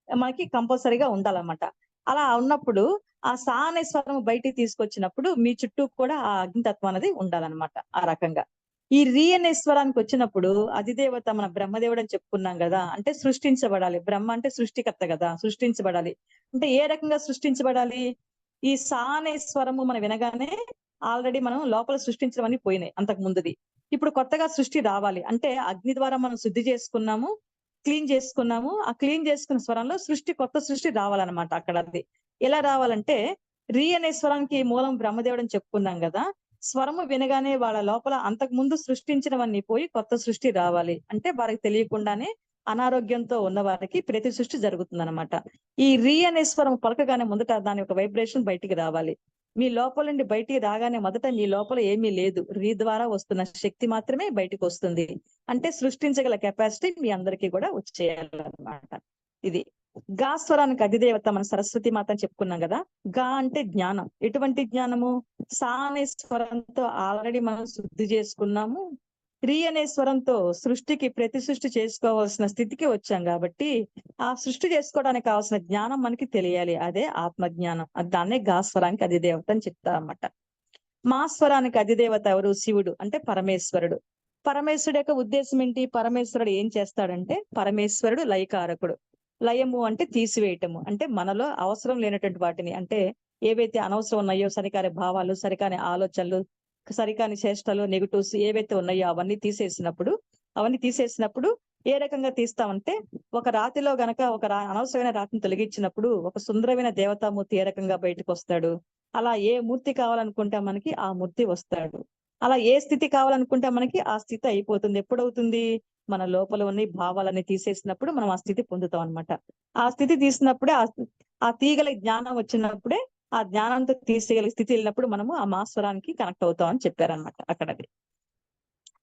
మనకి కంపల్సరీగా ఉండాలన్నమాట. అలా ఉన్నప్పుడు ఆ సా అనే స్వరం బయటికి తీసుకొచ్చినప్పుడు మీ చుట్టూ కూడా ఆ అగ్నితత్వం అనేది ఉండాలన్నమాట. ఆ రకంగా. ఈ రి అనే స్వరానికి వచ్చినప్పుడు అధిదేవత మన బ్రహ్మదేవుడు అని చెప్పుకున్నాం గదా! అంటే సృష్టించబడాలి. బ్రహ్మ అంటే సృష్టికర్త గదా! సృష్టించబడాలి. అంటే ఏ రకంగా సృష్టించబడాలి? ఈ సా అనే స్వరము మనం వినగానే ఆల్రెడీ మనం లోపల సృష్టించడం అన్ని పోయినాయి అంతకు ముందుది. ఇప్పుడు కొత్తగా సృష్టి రావాలి. అంటే అగ్ని ద్వారా మనం శుద్ధి చేసుకున్నాము. క్లీన్ చేసుకున్నాము. ఆ క్లీన్ చేసుకున్న స్వరంలో కొత్త సృష్టి రావాలన్నమాట అక్కడది. ఎలా రావాలంటే రి అనే స్వరానికి మూలం బ్రహ్మదేవుడు అని చెప్పుకున్నాం గదా! స్వరము వినగానే వాళ్ళ లోపల అంతకుముందు సృష్టించినవన్నీ పోయి కొత్త సృష్టి రావాలి. అంటే వారికి తెలియకుండానే అనారోగ్యంతో ఉన్న వారికి ప్రతి సృష్టి జరుగుతుందన్నమాట. ఈ రి అనే స్వరం పలకగానే మొదట దాని యొక్క వైబ్రేషన్ బయటికి రావాలి. మీ లోపల నుండి బయటికి రాగానే మొదట మీ లోపల ఏమీ లేదు. రి ద్వారా వస్తున్న శక్తి మాత్రమే బయటికొస్తుంది. అంటే సృష్టించగల కెపాసిటీ మీ అందరికీ కూడా వచ్చేయాలన్నమాట. ఇది. గా స్వరానికి అధిదేవత మన సరస్వతి మాత అని చెప్పుకున్నాం గదా! గా అంటే జ్ఞానం. ఎటువంటి జ్ఞానము? సా అనే స్వరంతో ఆల్రెడీ మనం శుద్ధి చేసుకున్నాము. రి అనే స్వరంతో ప్రతి సృష్టి చేసుకోవాల్సిన స్థితికి వచ్చాం గాబట్టి, ఆ సృష్టి చేసుకోవడానికి కావాల్సిన జ్ఞానం మనకి తెలియాలి. అదే ఆత్మ జ్ఞానం. దాన్నే గా స్వరానికి అధిదేవత అని చెప్తారన్నమాట. మా స్వరానికి అధిదేవత ఎవరు? శివుడు. అంటే పరమేశ్వరుడు. పరమేశ్వరుడు యొక్క ఉద్దేశం ఏంటి? పరమేశ్వరుడు ఏం చేస్తాడంటే, పరమేశ్వరుడు లయకారకుడు. లయము అంటే తీసివేయటము. అంటే మనలో అవసరం లేనటువంటి వాటిని అంటే ఏవైతే అనవసరం ఉన్నాయో సరికాని భావాలు, సరికాని ఆలోచనలు, సరికాని చేష్టలు, నెగెటివ్స్ ఏవైతే ఉన్నాయో అవన్నీ తీసేసినప్పుడు ఏ రకంగా తీస్తామంటే ఒక రాతిలో గనక అనవసరమైన రాతిని తొలగించినప్పుడు ఒక సుందరమైన దేవతామూర్తి ఏ రకంగా బయటకొస్తాడు. అలా ఏ మూర్తి కావాలనుకుంటే మనకి ఆ మూర్తి వస్తాడు. అలా ఏ స్థితి కావాలనుకుంటే మనకి ఆ స్థితి అయిపోతుంది. ఎప్పుడవుతుంది? మన లోపల ఉన్న ఈ భావాలన్నీ తీసేసినప్పుడు మనం ఆ స్థితి పొందుతాం అన్నమాట. ఆ స్థితి తీసినప్పుడే ఆ తీగల జ్ఞానం వచ్చినప్పుడే ఆ జ్ఞానంతో తీసేయగల స్థితి వెళ్ళినప్పుడు మనము ఆ మాస్వరానికి కనెక్ట్ అవుతాం అని చెప్పారనమాట అక్కడది.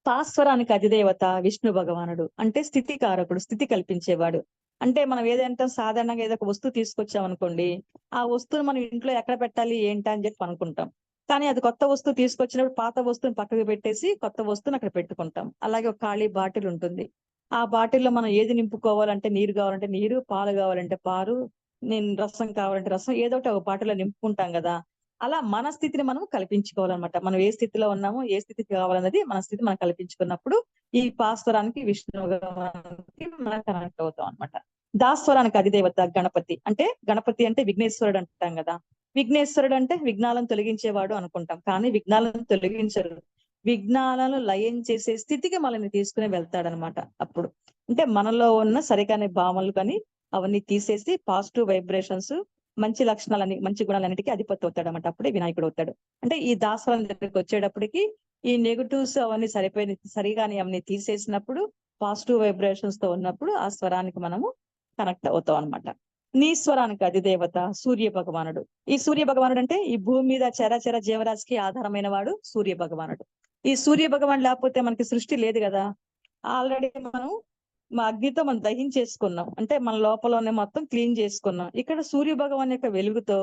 పాస్వరానికి అధిదేవత విష్ణు భగవానుడు. అంటే స్థితి కారకుడు, స్థితి కల్పించేవాడు. అంటే మనం ఏదంటే సాధారణంగా ఏదో ఒక వస్తువు తీసుకొచ్చామనుకోండి, ఆ వస్తువుని మనం ఇంట్లో ఎక్కడ పెట్టాలి ఏంటా అని చెప్పి అనుకుంటాం. కానీ అది కొత్త వస్తువు తీసుకొచ్చినప్పుడు పాత వస్తువుని పక్కకు పెట్టేసి కొత్త వస్తువుని అక్కడ పెట్టుకుంటాం. అలాగే ఒక ఖాళీ బాటిల్ ఉంటుంది. ఆ బాటిల్‌లో మనం ఏది నింపుకోవాలంటే నీరు కావాలంటే నీరు, పాలు కావాలంటే పాలు, రసం కావాలంటే రసం ఏదో ఒకటి ఒక బాటిల్‌లో నింపుకుంటాం గదా! అలా మన స్థితిని మనం కల్పించుకోవాలన్నమాట. మనం ఏ స్థితిలో ఉన్నామో, ఏ స్థితికి కావాలన్నది మన స్థితి మనం కల్పించుకున్నప్పుడు, ఈ పాస్వరానికి విష్ణు భగవానుడికి మనం కనెక్ట్ అవుతాం అన్నమాట. దాస్వరానికి అధిదేవత గణపతి. అంటే గణపతి అంటే విఘ్నేశ్వరుడు అంటాం గదా! విఘ్నేశ్వరుడు అంటే విఘ్నాలను తొలగించేవాడు అనుకుంటాం. కానీ విఘ్నాలను తొలగించరు. విఘ్నాలను లయం చేసే స్థితికి మనల్ని తీసుకొని వెళ్తాడనమాట అప్పుడు. అంటే మనలో ఉన్న సరికాని భావనలు కానీ అవన్నీ తీసేసి పాజిటివ్ వైబ్రేషన్స్ మంచి లక్షణాలని, మంచి గుణాలన్నిటికీ అధిపతి అవుతాడన్నమాట. అప్పుడే వినాయకుడు అవుతాడు. అంటే ఈ దాసవాళం దగ్గరికి వచ్చేటప్పటికి ఈ నెగెటివ్స్ అవన్నీ సరిగాని అవన్నీ తీసేసినప్పుడు పాజిటివ్ వైబ్రేషన్స్ తో ఉన్నప్పుడు ఆ స్వరానికి మనము కనెక్ట్ అవుతాం అన్నమాట. నీ స్వరానికి అధిదేవత సూర్య భగవానుడు. ఈ సూర్య భగవానుడు అంటే ఈ భూమి మీద చరాచర జీవరాశికి ఆధారమైన వాడు సూర్య భగవానుడు. ఈ సూర్య భగవానుడు లేకపోతే మనకి సృష్టి లేదు కదా! ఆల్రెడీ మనం అగ్నితో మనం దహించేసుకున్నాం. అంటే మన లోపలనే మొత్తం క్లీన్ చేసుకున్నాం. ఇక్కడ సూర్య భగవాన్ యొక్క వెలుగుతో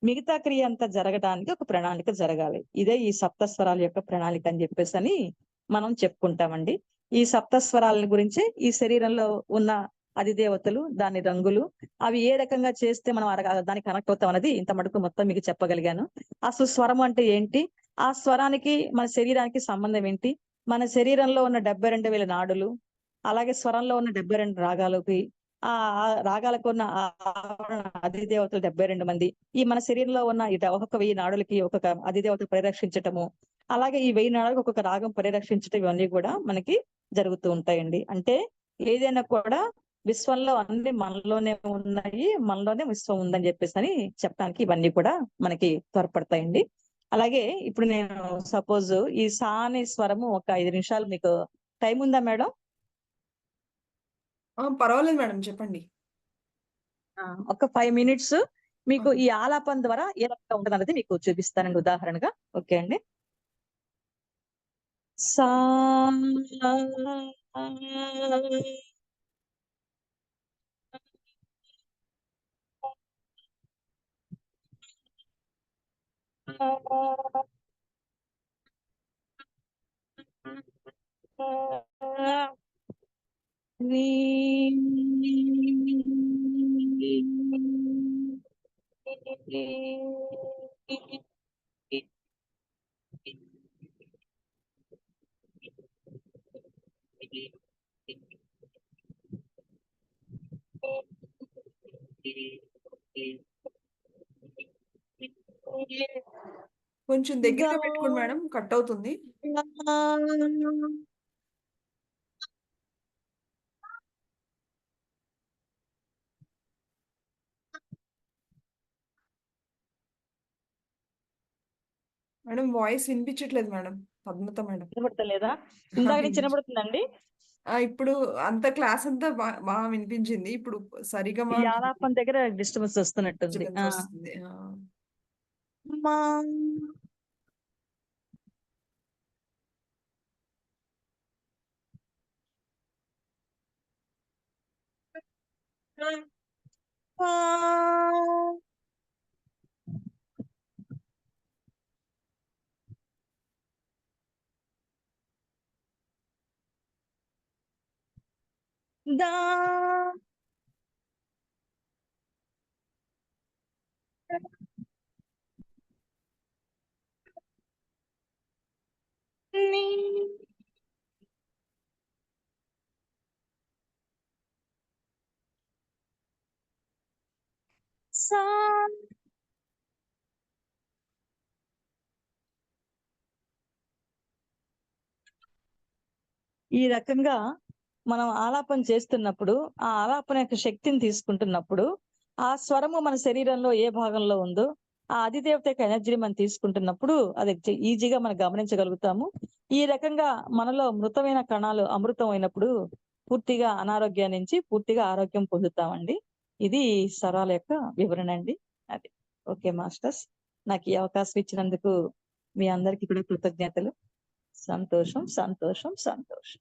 మిగతా క్రియ అంతా జరగడానికి ఒక ప్రణాళిక జరగాలి. ఇదే ఈ సప్తస్వరాల యొక్క ప్రణాళిక అని చెప్పేసని మనం చెప్పుకుంటామండి. ఈ సప్తస్వరాల గురించే ఈ శరీరంలో ఉన్న అధిదేవతలు, దాని రంగులు, అవి ఏ రకంగా చేస్తే మనం దానికి కనెక్ట్ అవుతాం అనేది ఇంత మటుకు మొత్తం మీకు చెప్పగలిగాను. అసలు స్వరం అంటే ఏంటి? ఆ స్వరానికి మన శరీరానికి సంబంధం ఏంటి? మన శరీరంలో ఉన్న 72,000 నాడులు, అలాగే స్వరంలో ఉన్న 72 రాగాలకి, ఆ రాగాలకున్న అధిదేవతలు 72 మంది. ఈ మన శరీరంలో ఉన్న ఒక్కొక్క 1000 నాడులకి ఒక్కొక్క అధిదేవత పరిరక్షించటము. అలాగే ఈ 1000 నాడులకు ఒక్కొక్క రాగం పరిరక్షించటం ఇవన్నీ కూడా మనకి జరుగుతూ ఉంటాయండి. అంటే ఏదైనా కూడా విశ్వంలో అన్ని మనలోనే ఉన్నాయి. మనలోనే విశ్వం ఉందని చెప్పేసని చెప్పడానికి ఇవన్నీ కూడా మనకి తోడ్పడతాయండి. అలాగే ఇప్పుడు నేను సపోజ్ ఈ సా అనే స్వరము ఒక 5 నిమిషాలు మీకు టైం ఉందా మేడం? పర్వాలేదు మేడం చెప్పండి. ఒక 5 మినిట్స్ ఆ! మీకు ఈ ఆలాపన ద్వారా ఏ రకంగా ఉంటదనేది మీకు చూపిస్తానండి ఉదాహరణగా. ఓకే అండి. సా రీ కొంచెం దగ్గరగా పెట్టుకోండి మేడం, కట్ అవుతుంది. మేడం వాయిస్ వినిపించట్లేదు మేడం, పద్మత మేడం. వినబడతలేదా? ఇందాక నుంచి వినబడుతుందండి. ఇప్పుడు అంత క్లాస్ అంతా బాగా వినిపించింది. ఇప్పుడు సరిగమ ఈ ఆలాపన దగ్గర డిస్టర్బెన్స్ వస్తున్నట్టుంది. వస్తుంది. దా నీ సా ఈ రకంగా మనం ఆలాపన చేస్తున్నప్పుడు, ఆ ఆలాపన యొక్క శక్తిని తీసుకుంటున్నప్పుడు, ఆ స్వరము మన శరీరంలో ఏ భాగంలో ఉందో, ఆ అధిదేవత యొక్క ఎనర్జీని మనం తీసుకుంటున్నప్పుడు అది ఈజీగా మనం గమనించగలుగుతాము. ఈ రకంగా మనలో మృతమైన కణాలు అమృతం అయినప్పుడు పూర్తిగా అనారోగ్యం నుంచి పూర్తిగా ఆరోగ్యం పొందుతామండి. ఇది స్వరాల యొక్క వివరణ అండి. అది. Okay masters. నాకు ఈ అవకాశం ఇచ్చినందుకు మీ అందరికీ కూడా కృతజ్ఞతలు. సంతోషం, సంతోషం, సంతోషం.